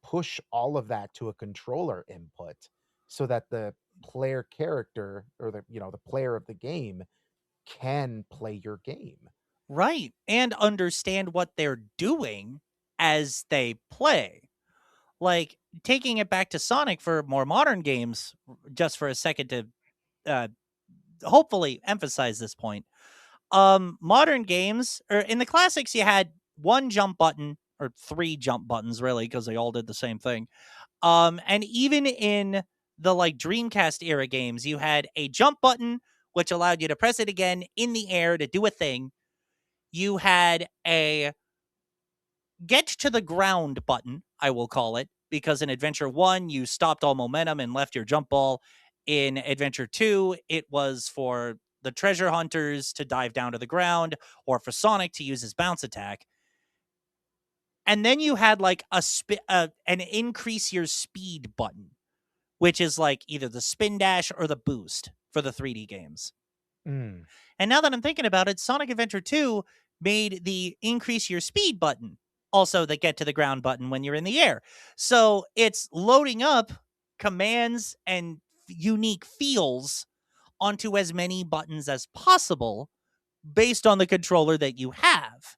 push all of that to a controller input so that the player character or the player of the game can play your game. Right. And understand what they're doing as they play. Like taking it back to Sonic for more modern games, just for a second to uh, hopefully emphasize this point. Modern games, or in the classics, you had one jump button or three jump buttons, really, because they all did the same thing. And even in the like Dreamcast era games, you had a jump button, which allowed you to press it again in the air to do a thing. You had a get to the ground button, I will call it, because in Adventure 1, you stopped all momentum and left your jump ball. In Adventure 2, it was for the treasure hunters to dive down to the ground or for Sonic to use his bounce attack. And then you had like an increase your speed button, which is like either the spin dash or the boost for the 3D games. Mm. And now that I'm thinking about it, Sonic Adventure 2 made the increase your speed button also the get to the ground button when you're in the air. So it's loading up commands and unique feels onto as many buttons as possible based on the controller that you have.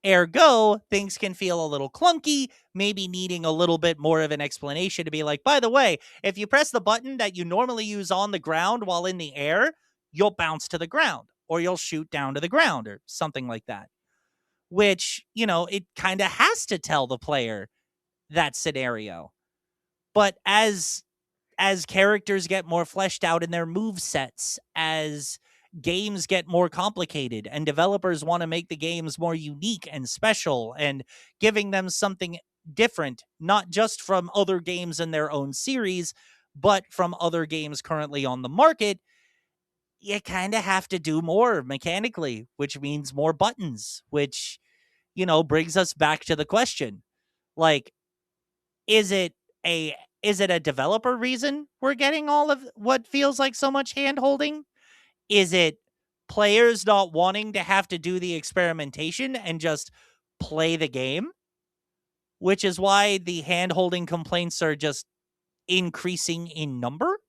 Ergo, things can feel a little clunky, maybe needing a little bit more of an explanation to be like, by the way, if you press the button that you normally use on the ground while in the air, you'll bounce to the ground or you'll shoot down to the ground or something like that. Which, it kind of has to tell the player that scenario. But as characters get more fleshed out in their move sets, as games get more complicated and developers want to make the games more unique and special and giving them something different, not just from other games in their own series, but from other games currently on the market, you kind of have to do more mechanically, which means more buttons, which, brings us back to the question. Like, is it a is it a developer reason we're getting all of what feels like so much hand holding? Is it players not wanting to have to do the experimentation and just play the game? Which is why the hand holding complaints are just increasing in number?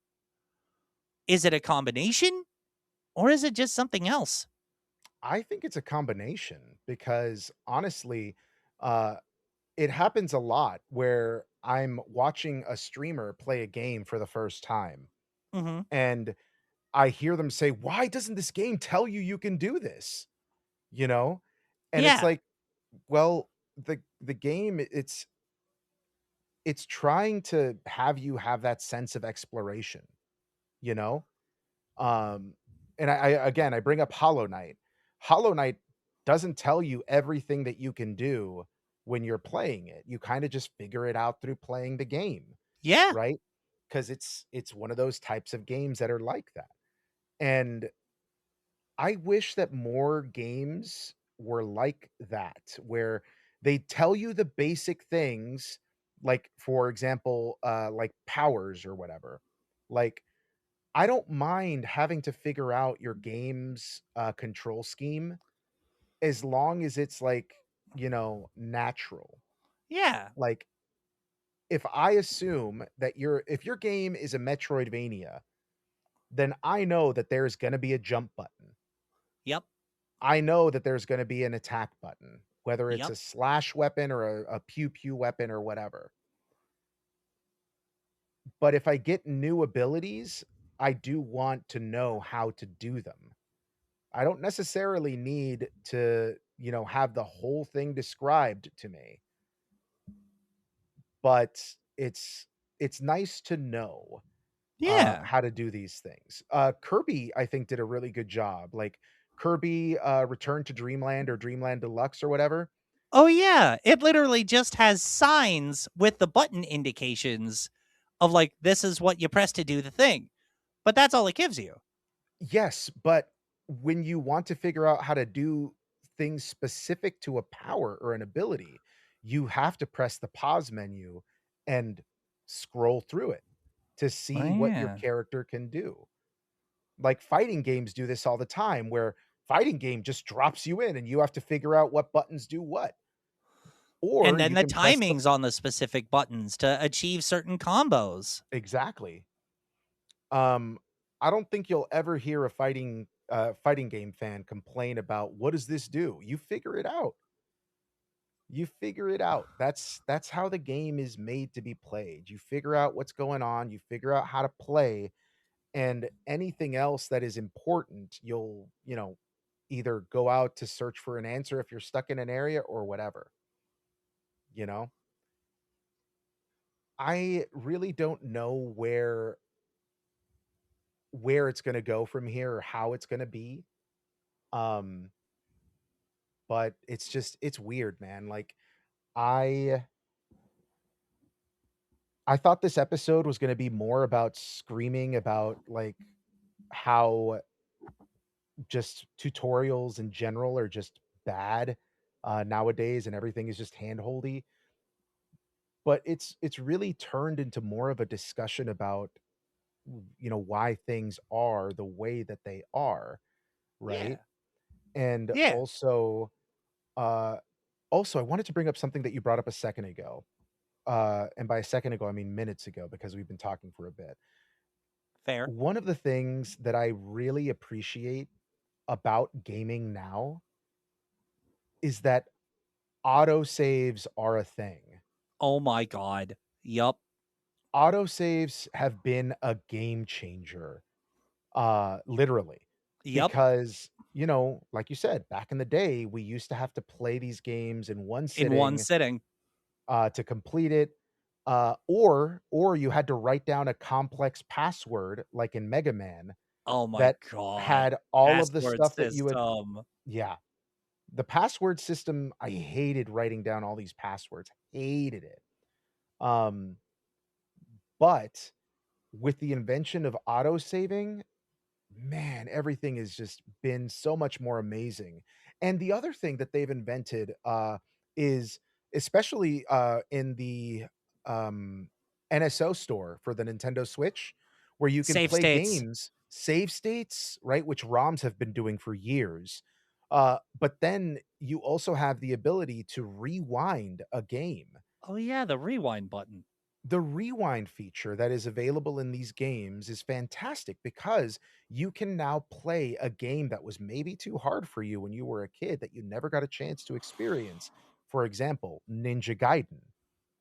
Is it a combination or is it just something else? I think it's a combination because honestly, uh, it happens a lot where I'm watching a streamer play a game for the first time Mhm. and I hear them say, "Why doesn't this game tell you you can do this?" You know? And it's Yeah. like, well, the game, it's trying to have you have that sense of exploration, you know? Um, and I again, I bring up Hollow Knight. Hollow Knight doesn't tell you everything that you can do when you're playing it. You kinda just figure it out through playing the game, Yeah. right? Because it's one of those types of games that are like that. And I wish that more games were like that, where they tell you the basic things, like, for example, like powers or whatever. Like, I don't mind having to figure out your game's, control scheme as long as it's, like, natural. Yeah. Like, if I assume that if your game is a Metroidvania, then I know that there's gonna be a jump button. Yep. I know that there's gonna be an attack button, whether it's Yep. a slash weapon or a pew pew weapon or whatever. But if I get new abilities, I do want to know how to do them. I don't necessarily need to, have the whole thing described to me, but it's nice to know, Yeah. how to do these things. Kirby, I think, did a really good job. Like Kirby, Return to Dreamland or Dreamland Deluxe or whatever. Oh, yeah. It literally just has signs with the button indications of like, this is what you press to do the thing. But that's all it gives you. Yes, but when you want to figure out how to do things specific to a power or an ability, you have to press the pause menu and scroll through it to Oh, see what your yeah. character can do. Like fighting games do this all the time where fighting game just drops you in and you have to figure out what buttons do what. And Or then you the can press the timings on the specific buttons to achieve certain combos. exactly. Um, I don't think you'll ever hear a fighting game fan complain about what does this do? You figure it out. You figure it out. That's how the game is made to be played. You figure out what's going on, you figure out how to play, and anything else that is important, you'll, either go out to search for an answer if you're stuck in an area or whatever, you know? I really don't know where it's gonna go from here or how it's gonna be. Um, but it's weird, man. Like I I thought this episode was gonna be more about screaming about, like, how just tutorials in general are just bad, nowadays, and everything is just handholdy, but it's really turned into more of a discussion about, why things are the way that they are, right? Yeah. And Yeah. uh, also, I wanted to bring up something that you brought up a second ago, and by a second ago, I mean minutes ago because we've been talking for a bit. Fair. One of the things that I really appreciate about gaming now is that autosaves are a thing. Oh my god. Yup. Autosaves have been a game changer, literally, Yup. because, like you said, back in the day, we used to have to play these games in one In one sitting, sitting. to complete it, or you had to write down a complex password like in Mega Man Oh my that god. had all of the Password stuff that you had. system. Yeah. The password system, I hated writing down all these passwords, hated it. Um, but with the invention of autosaving, man, everything has just been so much more amazing. And the other thing that they've invented, is especially, in the, um, NSO store for the Nintendo Switch, where you can Save play states. games, save states, right, which ROMs have been doing for years. But then you also have the ability to rewind a game. Oh yeah, the rewind button. The rewind feature that is available in these games is fantastic because you can now play a game that was maybe too hard for you when you were a kid that you never got a chance to experience. For example, Ninja Gaiden,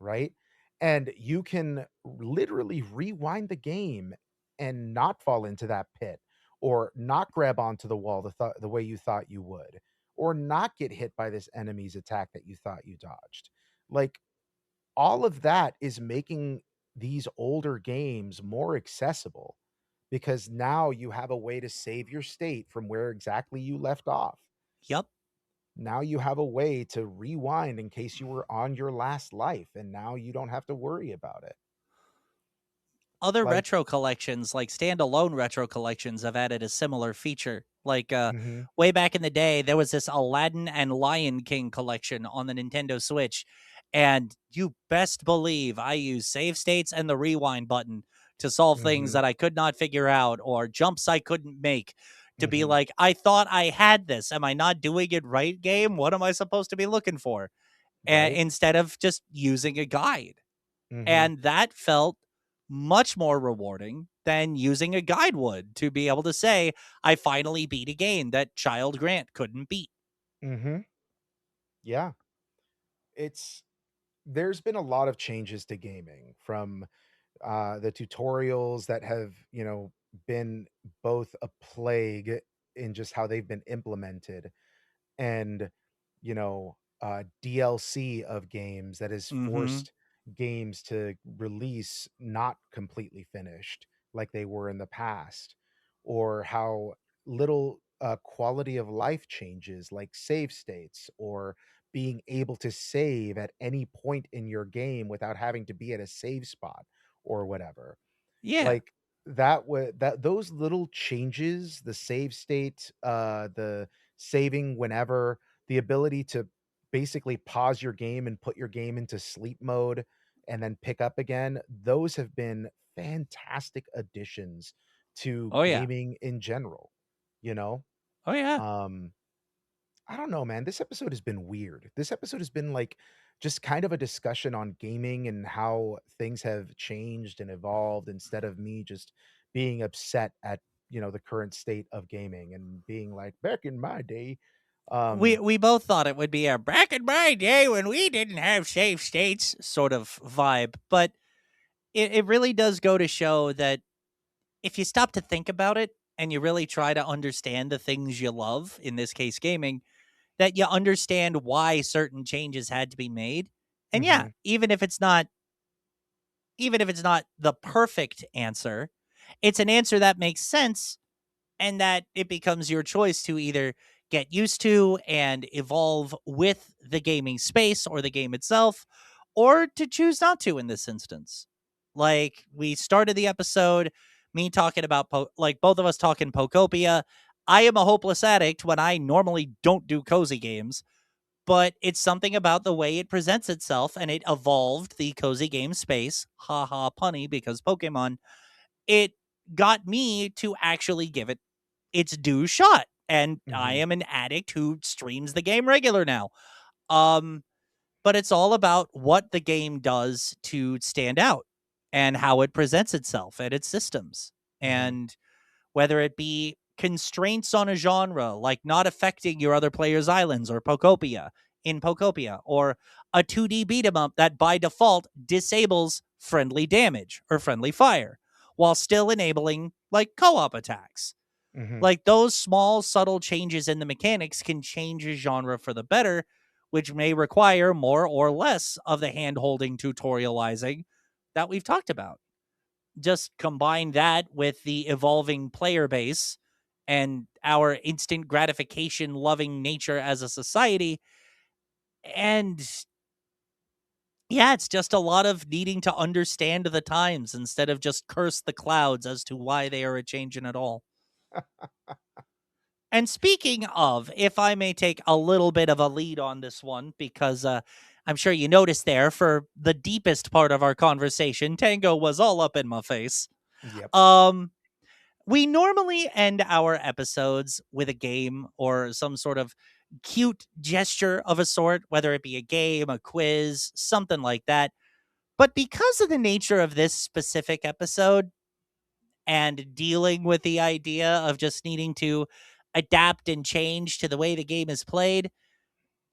right? And you can literally rewind the game and not fall into that pit, or not grab onto the wall the way you thought you would, or not get hit by this enemy's attack that you thought you dodged. Like, all of that is making these older games more accessible because now you have a way to save your state from where exactly you left off. Yup. Now you have a way to rewind in case you were on your last life, and now you don't have to worry about it. Other Like, retro collections, like standalone retro collections, have added a similar feature. Like mhm, way back in the day, there was this Aladdin and Lion King collection on the Nintendo Switch, and you best believe I used save states and the rewind button to solve things mhm, that I could not figure out or jumps I couldn't make. To be mhm, like, I thought I had this. Am I not doing it right, game? What am I supposed to be looking for? right? Instead of just using a guide. Mhm, And that felt much more rewarding than using a guide would to be able to say, I finally beat a game that Child Grant couldn't beat. mhm. Yeah. It's there's been a lot of changes to gaming from, the tutorials that have, been both a plague in just how they've been implemented, and DLC of games that has Mm-hmm. forced games to release not completely finished like they were in the past, or how little, quality of life changes like save states, or being able to save at any point in your game without having to be at a save spot or whatever. Yeah. Like, that those little changes, the save state, the saving whenever, the ability to basically pause your game and put your game into sleep mode and then pick up again, those have been fantastic additions to Oh, yeah. gaming in general, you know? Oh, yeah. Um I don't know, man. This episode has been weird. This episode has been like just kind of a discussion on gaming and how things have changed and evolved, instead of me just being upset at, the current state of gaming and being like, back in my day. We Um, we both thought it would be a back in my day when we didn't have safe states sort of vibe, but it really does go to show that if you stop to think about it and you really try to understand the things you love, in this case gaming, that you understand why certain changes had to be made. And yeah, mhm, even if it's not the perfect answer, it's an answer that makes sense and that it becomes your choice to either get used to and evolve with the gaming space or the game itself, or to choose not to in this instance. Like we started the episode, me talking about, like both of us talking Pokopia. I am a hopeless addict when I normally don't do cozy games, but it's something about the way it presents itself and it evolved the cozy game space. Ha ha punny because Pokemon. It got me to actually give it its due shot. And I Mhm. am an addict who streams the game regular now. Um, but it's all about what the game does to stand out and how it presents itself and its systems. Mhm. And whether it be constraints on a genre, like not affecting your other players' islands or Pokopia in Pokopia, or a 2D beat 'em up that by default disables friendly damage or friendly fire, while still enabling like co-op attacks. Mhm. Like those small, subtle changes in the mechanics can change a genre for the better, which may require more or less of the hand holding tutorializing that we've talked about. Just combine that with the evolving player base and our instant gratification loving nature as a society. And yeah, it's just a lot of needing to understand the times instead of just curse the clouds as to why they are a changing at all. And speaking of, if I may take a little bit of a lead on this one, because I'm sure you noticed there for the deepest part of our conversation, Tango was all up in my face. Yep. Um, we normally end our episodes with a game or some sort of cute gesture of a sort, whether it be a game, a quiz, something like that. But because of the nature of this specific episode and dealing with the idea of just needing to adapt and change to the way the game is played,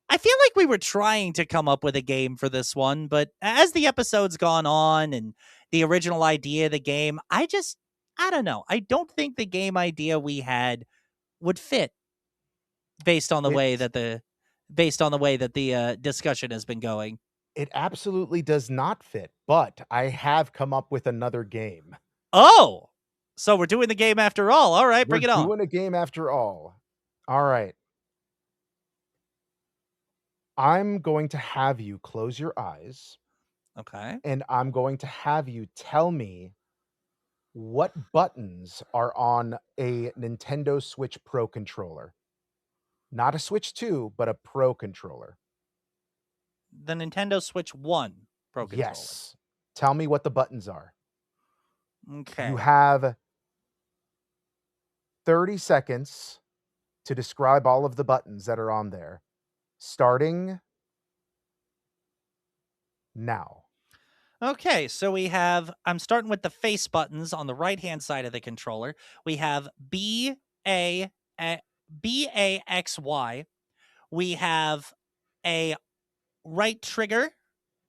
I feel like we were trying to come up with a game for this one, but as the episode's gone on and the original idea of the game, I don't know. I don't think the game idea we had would fit based on the way It that the discussion has been going. it absolutely does not fit, but I have come up with another game. Oh, so we're doing the game after all. All right, We're bring it on. doing a game after all. Alright. I'm going to have you close your eyes, Okay. and I'm going to have you tell me what buttons are on a Nintendo Switch Pro controller. Not a Switch 2, but a Pro controller. The Nintendo Switch 1 Pro Controller. Yes. Tell me what the buttons are. You Okay. have 30 seconds to describe all of the buttons that are on there, starting now. Okay, so I'm starting with the face buttons on the right-hand side of the controller. We have A, A B A X Y. We have a right trigger,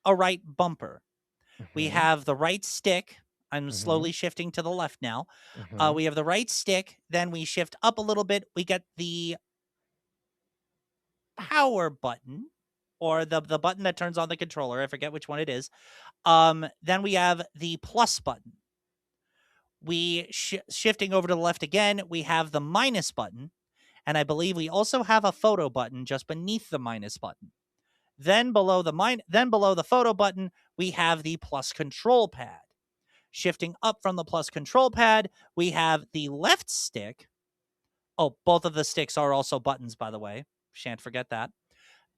a right bumper. We Mhm, have the right stick. I'm mhm, slowly shifting to the left now. mhm. We have the right stick. Then we shift up a little bit. We get the power button, or the button that turns on the controller. I forget which one it is. Then we have the plus button. Shifting over to the left again. We have the minus button, and I believe we also have a photo button just beneath the minus button. Then below the photo button, we have the plus control pad. Shifting up from the plus control pad, we have the left stick. Oh, both of the sticks are also buttons, by the way. Shan't forget that.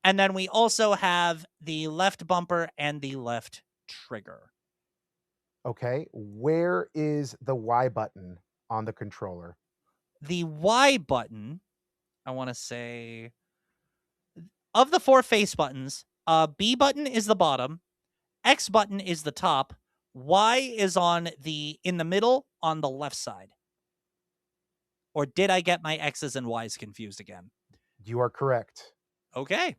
And then we also have the left bumper and the left trigger. Okay, where is the Y button on the controller? The Y button, I want to say, of the four face buttons, B button is the bottom, X button is the top, Y is on the in the middle on the left side. Or did I get my X's and Y's confused again? You are correct. Okay.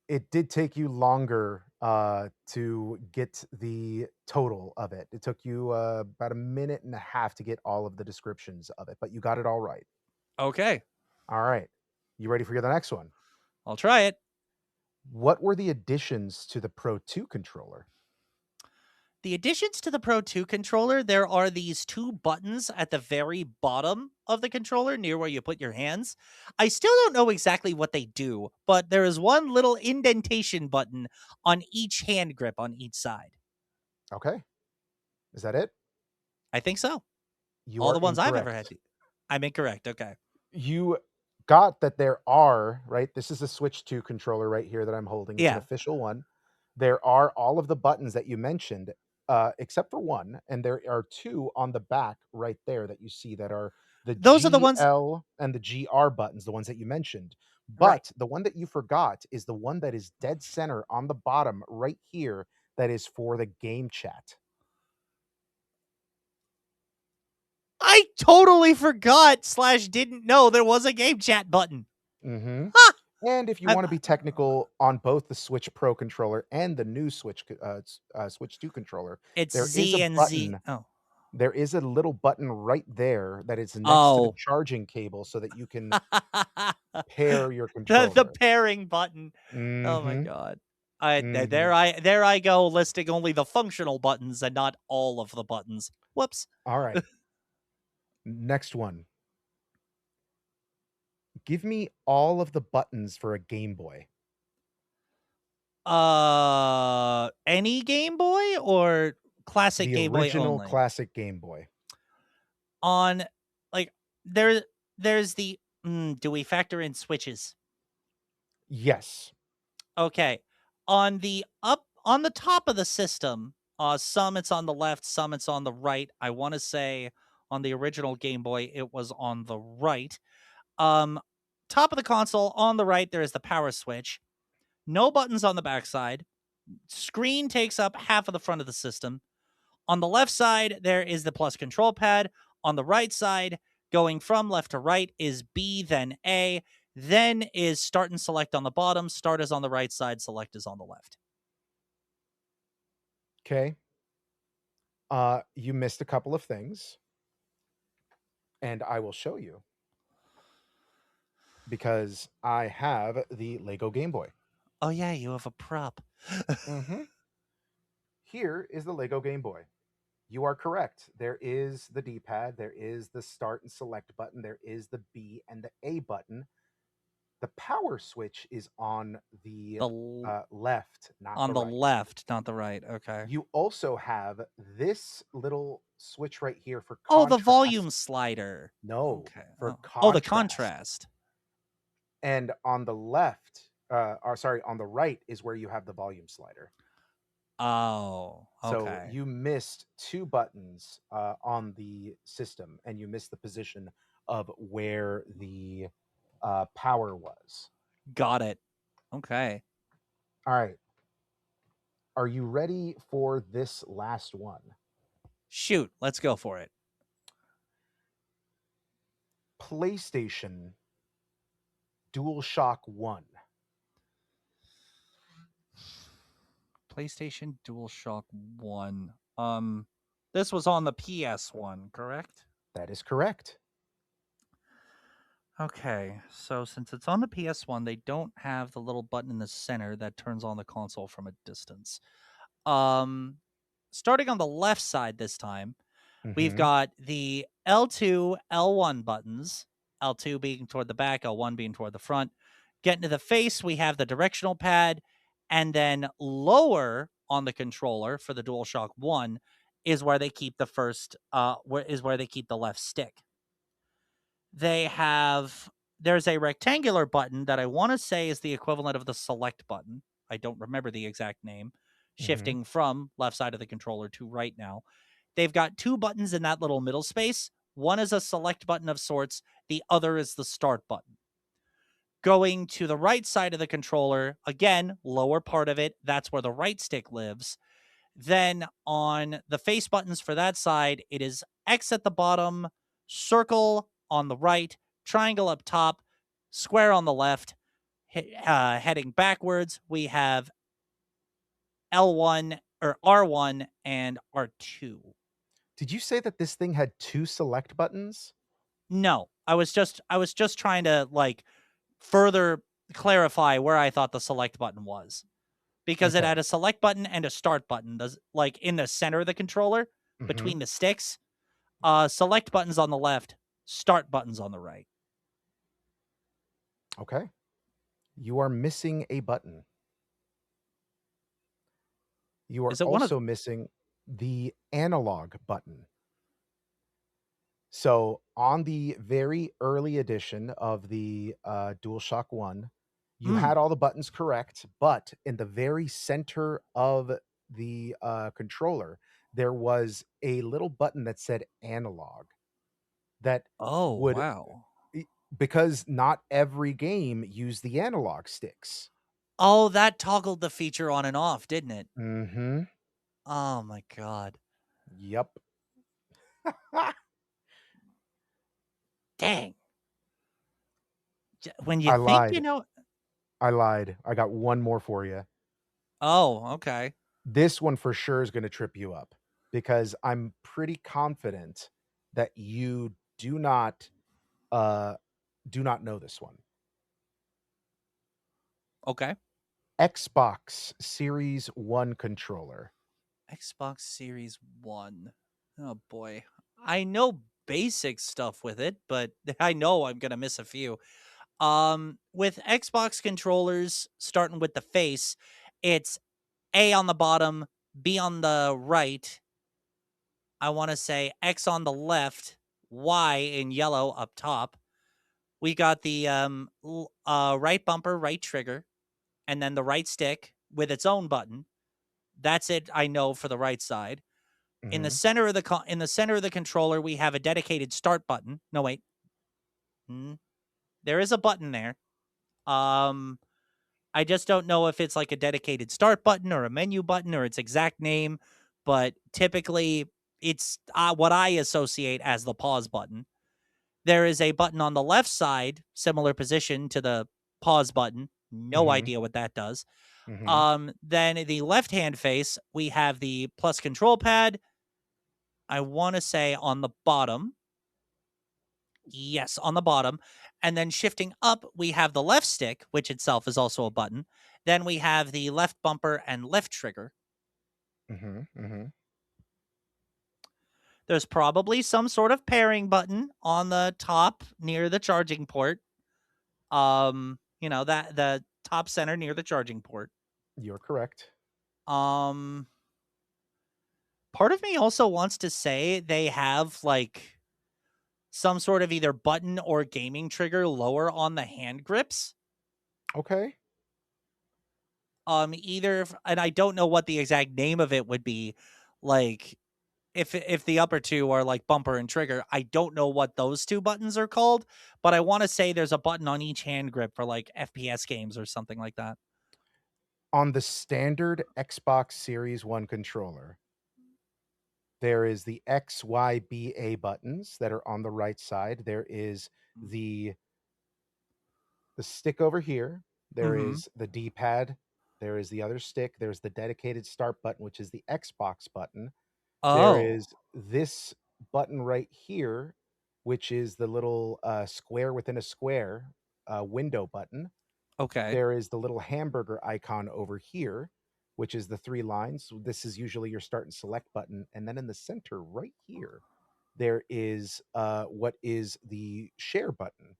It did take you longer, to get the total of it. It took you, about a minute and a half to get all of the descriptions of it, but you got it all right. Okay. Alright. You ready for the next one? I'll try it. What were the additions to the Pro 2 controller? The additions to the Pro 2 controller, there are these two buttons at the very bottom of the controller near where you put your hands. I still don't know exactly what they do, but there is one little indentation button on each hand grip on each side. Okay. Is that it? I think so. You All are the ones I've ever had incorrect. to. I'm incorrect. Okay. You got that there are, right? This is a Switch 2 controller right here that I'm holding. It's an Yeah. official one. There are all of the buttons that you mentioned, except for one, and there are two on the back right there that you see that are the Those are the G, ones. L, and the GR buttons, the ones that you mentioned. Right. But the one that you forgot is the one that is dead center on the bottom right here that is for the game chat. I totally forgot slash didn't know there was a game chat button. Mhm. Ha! And if you I, wanna be technical on both the Switch Pro controller and the new Switch 2 controller, it's there is a Z and Z. button Oh. there is a little button right there that is next to the Oh. charging cable so that you can pair your The controller. pairing button. Oh my Mhm, god. I there mhm. I go listing only the functional buttons and not all of the buttons. Whoops. Alright, next one. Give me all of the buttons for a Game Boy. Any Game Boy or classic The Game Boy original only? classic Game Boy. On like there there's the do we factor in switches? Yes. Okay. On the top of the system, some it's on the left, some it's on the right. I want to say on the original Game Boy it was on the right. Um Top of the console on the right there is the power switch. No buttons on the backside. Screen takes up half of the front of the system. On the left side there is the plus control pad. On the right side, going from left to right is B then A. Then is start and select on the bottom. Start is on the right side, select is on the left. Okay. You missed a couple of things, and I will show you because I have the Lego Game Boy. Oh yeah, you have a prop. Mhm. Here is the Lego Game Boy. You are correct. There is the D-pad, there is the start and select button, there is the B and the A button. The power switch is on the The l- left, not on the the right. left, not the right. Okay. You also have this little switch right here for Oh, the volume contrast. slider. No, Okay. for Oh, the contrast. contrast. And on the left, or sorry, on the right is where you have the volume slider. Oh, So okay. you missed two buttons on the system, and you missed the position of where the power was. Got it. Okay. All right. Are you ready for this last one? Shoot, let's go for it. PlayStation DualShock 1. PlayStation DualShock 1. This was on the PS1, correct? That is correct. Okay, so since it's on the PS1, they don't have the little button in the center that turns on the console from a distance. Um, Starting on the left side this time, we've Hmm. got the L2, L1 buttons, L2 being toward the back, L1 being toward the front. Getting to the face, we have the directional pad, and then lower on the controller for the DualShock 1 is where they keep the first where they keep the left stick. They have There's a rectangular button that I want to say is the equivalent of the select button. I don't remember the exact name. Hmm. Shifting from left side of the controller to right now. They've got two buttons in that little middle space. One is a select button of sorts, the other is the start button. Going to the right side of the controller, again, lower part of it, that's where the right stick lives. Then on the face buttons for that side, it is X at the bottom, circle on the right, triangle up top, square on the left. Heading backwards, we have L1 or R1 and R2. Did you say that this thing had two select buttons? No, I was just trying to like further clarify where I thought the select button was. because it Okay. had a select button and a start button. Does like in the center of the controller Mhm. between the sticks, select buttons on the left, start buttons on the right. Okay. You are missing a button. You are Is it one of also missing the analog button. So, on the very early edition of the, DualShock 1, you mm, had all the buttons correct, but in the very center of the, controller, there was a little button that said analog that oh, would wow. e because not every game used the analog sticks. Oh, that toggled the feature on and off, didn't it? Mhm. Oh my god. Yep. Dang. When you I think you lied. know. I lied. I got one more for you. Oh, okay. This one for sure is gonna trip you up because I'm pretty confident that you uh, do not know this one. Okay. Xbox Series 1 controller. Xbox Series 1. Oh boy. I know basic stuff with it, but I know I'm going to miss a few. With Xbox controllers starting with the face, it's A on the bottom, B on the right. I want to say X on the left, Y in yellow up top. We got the right bumper, right trigger, and then the right stick with its own button. That's it. I know for the right side. In the Mhm, center of the in the center of the controller, we have a dedicated start button. No, wait, mm, there is a button there. Um, I just don't know if it's like a dedicated start button or a menu button or its exact name, but typically it's what I associate as the pause button. There is a button on the left side, similar position to the pause button. No mhm, idea what that does. mhm, Then the left hand face, we have the plus control pad. I want to say on the bottom. Yes, on the bottom. And then shifting up, we have the left stick, which itself is also a button. Then we have the left bumper and left trigger. mhm, mhm. There's probably some sort of pairing button on the top near the charging port. That the top center near the charging port. You're correct. Um, Part of me also wants to say they have like some sort of either button or gaming trigger lower on the hand grips. Okay. And I don't know what the exact name of it would be. Like if the upper two are like bumper and trigger, I don't know what those two buttons are called, but I want to say there's a button on each hand grip for like FPS games or something like that. On the standard Xbox Series 1 controller, there is the X, Y, B, A buttons that are on the right side. There is the stick over here. There Mm-hmm. is the D-pad. There is the other stick. There's the dedicated start button, which is the Xbox button. There is Oh, this button right here, which is the little, square within a square, window button. okay. There is the little hamburger icon over here, which is the 3 lines. So this is usually your start and select button, and then in the center right here, there is, what is the share button,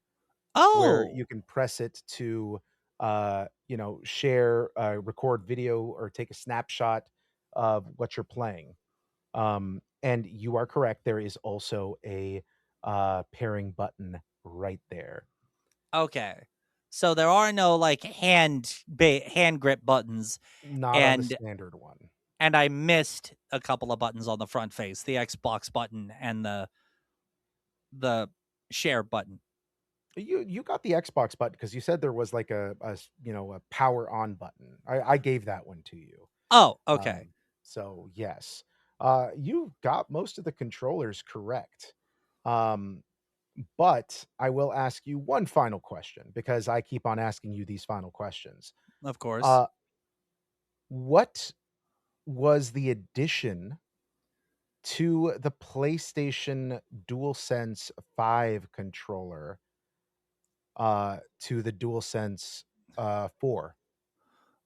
where Oh, you can press it to, share, record video, or take a snapshot of what you're playing. And you are correct, there is also a, pairing button right there. okay. So there are no like hand grip buttons, Not on the and standard one. I missed a couple of buttons on the front face, the Xbox button and the share button. You got the Xbox button because you said there was like a power on button. I gave that one to you. Oh, okay. Um, so yes. You got most of the controllers correct. Um, but I will ask you one final question because I keep on asking you these final questions. Of course. Uh, what was the addition to the PlayStation DualSense 5 controller to the DualSense 4?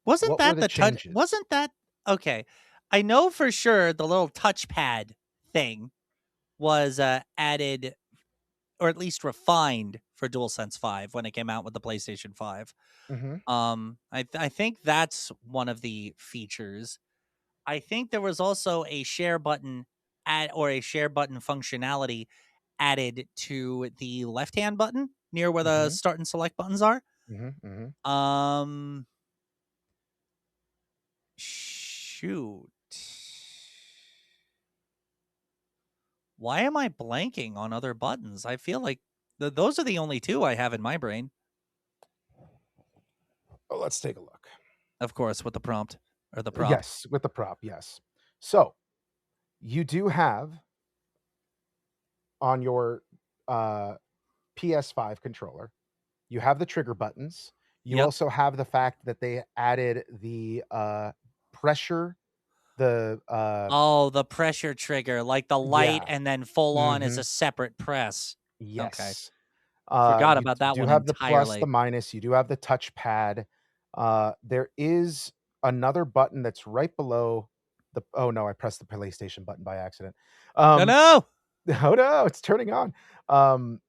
Wasn't What were that the the touch? changes? Wasn't that okay? I know for sure the little touchpad thing was added or at least refined for DualSense 5 when it came out with the PlayStation 5. Mhm, I think that's one of the features. I think there was also a share button or a share button functionality added to the left hand button near where the mhm, start and select buttons are. mhm, mhm. Um, shoot. Why am I blanking on other buttons? I feel like those are the only two I have in my brain. Oh, let's take a look. Of course, with the prompt or the prop. Yes, with the prop, yes. So, you do have on your, uh, PS5 controller, you have the trigger buttons. You Yep. also have the fact that they added the, pressure, the, Oh, the pressure trigger, like the light yeah. and then full on is a Mhm. separate press. Okay. Yes. Forgot You about that do one have the plus, the entirely. minus, you do have the touchpad. There is another button that's right below the oh, no, I pressed the PlayStation button by accident. No, Um, no. oh, no, it's turning on. Um,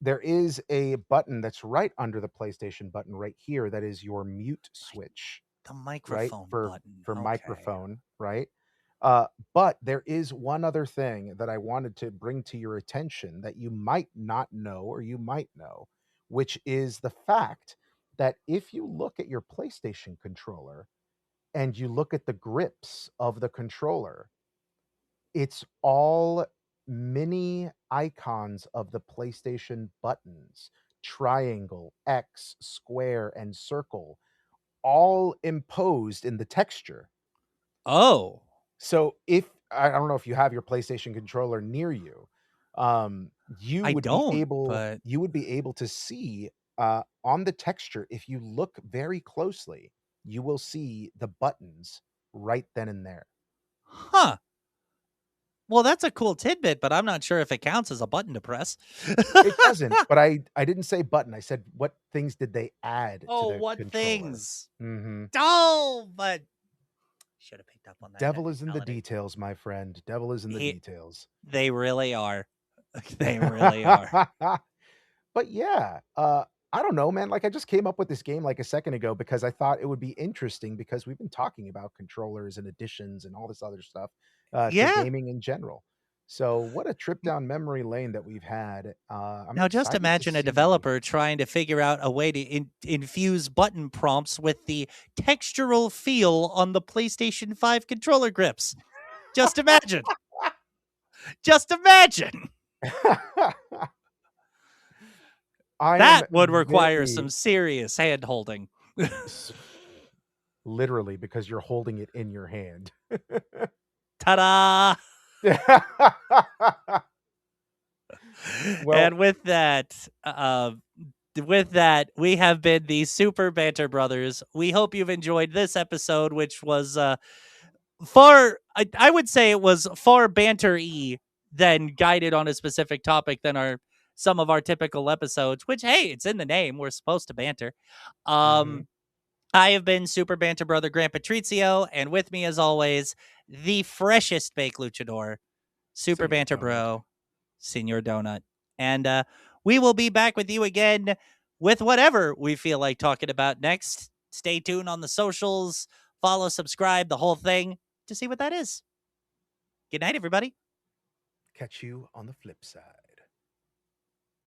there is a button that's right under the PlayStation button right here that is your mute I switch. The Right? microphone For button. for Okay. microphone, right? But there is one other thing that I wanted to bring to your attention that you might not know or you might know, which is the fact that if you look at your PlayStation controller and you look at the grips of the controller, it's all mini icons of the PlayStation buttons, triangle, X, square, and circle, all imposed in the texture. Oh, So if I don't know if you have your PlayStation controller near you, I don't, but you would be able to see, on the texture, if you look very closely, you will see the buttons right then and there. huh. Well, that's a cool tidbit, but I'm not sure if it counts as a button to press. It doesn't, but I didn't say button, I said what things did they add to Oh, the what controller. things? Mhm. Oh, but should have picked up on that Devil is in the technicality. details, my friend. Devil is in the He, details. they really are. They really are. But yeah, I don't know, man. Like I just came up with this game like a second ago because I thought it would be interesting because we've been talking about controllers and additions and all this other stuff to Yeah. gaming in general. So what a trip down memory lane that we've had. I'm Now, just excited to imagine a see. developer trying to figure out a way to infuse button prompts with the textural feel on the PlayStation 5 controller grips. Just imagine. Just imagine. I am That would require some very serious hand holding. s- literally because you're holding it in your hand. Ta da! Well, And with that, we have been the Super Banter Brothers. We hope you've enjoyed this episode, which was I would say it was far banter-y than guided on a specific topic than our some of our typical episodes, which hey, it's in the name. We're supposed to banter. mhm, Um, I have been Super Banter Brother Grant Patrizio, and with me as always, the freshest baked luchador, Super Senor Banter Donut. Bro, Senior Donut. And we will be back with you again with whatever we feel like talking about next. Stay tuned on the socials, follow, subscribe, the whole thing to see what that is. Good night, everybody. Catch you on the flip side.